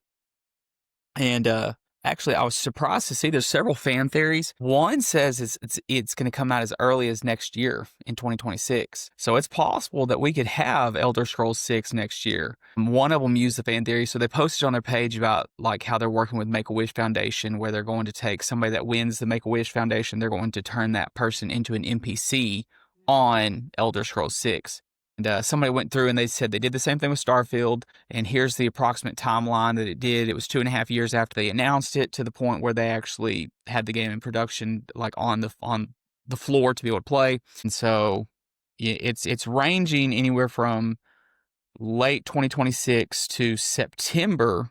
Speaker 1: And actually, I was surprised to see there's several fan theories. One says it's going to come out as early as next year in 2026. So it's possible that we could have Elder Scrolls 6 next year. One of them used the fan theory. So they posted on their page about like how they're working with Make-A-Wish Foundation, where they're going to take somebody that wins the Make-A-Wish Foundation, they're going to turn that person into an NPC on Elder Scrolls 6. And somebody went through and they said they did the same thing with Starfield. And here's the approximate timeline that it did. It was 2.5 years after they announced it, to the point where they actually had the game in production, like on the floor to be able to play. And so it's ranging anywhere from late 2026 to September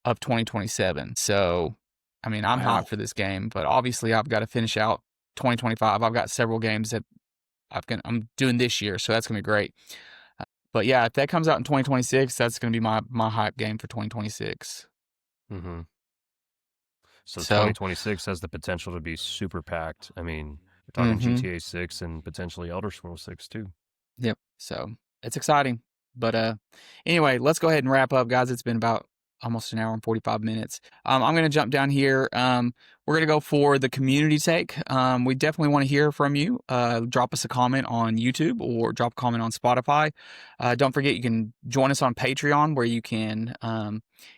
Speaker 1: of 2027. So, I mean, I'm hyped for this game, but obviously I've got to finish out 2025. I've got several games that I'm doing this year, so that's going to be great. But yeah, if that comes out in 2026, that's going to be my hype game for 2026.
Speaker 2: Mm-hmm. So 2026 has the potential to be super packed. I mean, we're talking GTA 6 and potentially Elder Scrolls 6 too.
Speaker 1: Yep. So it's exciting. But anyway, let's go ahead and wrap up, guys. It's been about almost an hour and 45 minutes. I'm going to jump down here. We're going to go for the community take. We definitely want to hear from you. Drop us a comment on YouTube or drop a comment on Spotify. Don't forget, you can join us on Patreon, where you can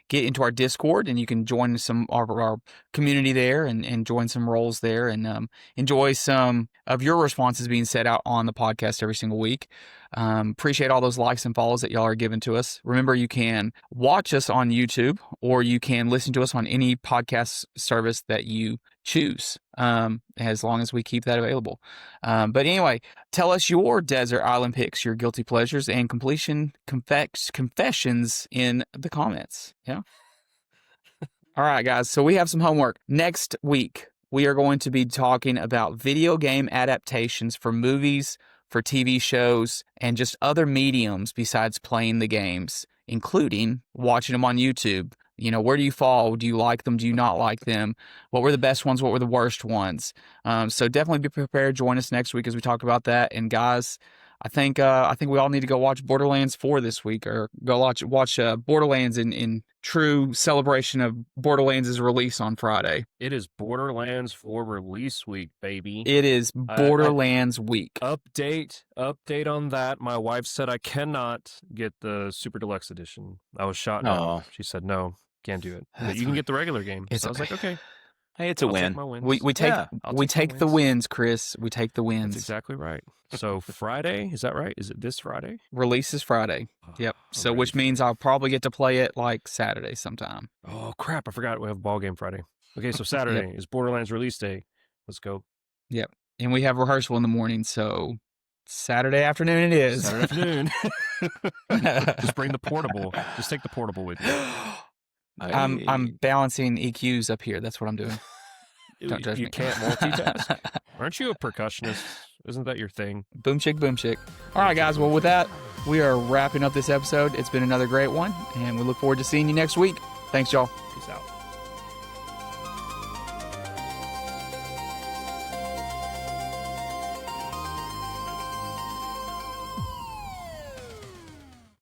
Speaker 1: get into our Discord and you can join some of our community there and join some roles there and enjoy some of your responses being set out on the podcast every single week. Appreciate all those likes and follows that y'all are giving to us. Remember, you can watch us on YouTube or you can listen to us on any podcast service that you choose, as long as we keep that available. But anyway, tell us your desert island picks, your guilty pleasures, and completion confessions in the comments. Yeah. All right, guys. So we have some homework. Next week, we are going to be talking about video game adaptations for movies, for TV shows, and just other mediums besides playing the games, including watching them on YouTube. Where do you fall? Do you like them? Do you not like them? What were the best ones? What were the worst ones? So definitely be prepared. Join us next week as we talk about that. And guys, I think we all need to go watch Borderlands 4 this week, or go watch Borderlands in true celebration of Borderlands' release on Friday.
Speaker 2: It is Borderlands 4 release week, baby.
Speaker 1: It is Borderlands week.
Speaker 2: Update on that. My wife said I cannot get the Super Deluxe Edition. I was shot down. She said no, can't do it. But you can get the regular game. So I was like, okay.
Speaker 3: Hey, it's a
Speaker 2: I'll
Speaker 3: win.
Speaker 2: take my wins.
Speaker 1: We take the wins, Chris. We take the wins.
Speaker 2: That's exactly right. So Friday, is that right? Is it this Friday?
Speaker 1: Release is Friday. Yep. So which means I'll probably get to play it like Saturday sometime.
Speaker 2: Oh crap! I forgot we have a ball game Friday. Okay, so Saturday is Borderlands release day. Let's go.
Speaker 1: Yep. And we have rehearsal in the morning, so Saturday afternoon it is.
Speaker 2: Saturday afternoon. Just bring the portable. Just take the portable with you.
Speaker 1: I'm balancing EQs up here. That's what I'm doing. Don't judge me.
Speaker 2: You can't multitask. Aren't you a percussionist? Isn't that your thing?
Speaker 1: Boom chick, boom chick. All right, guys. Well, with that, we are wrapping up this episode. It's been another great one, and we look forward to seeing you next week. Thanks, y'all.
Speaker 2: Peace out.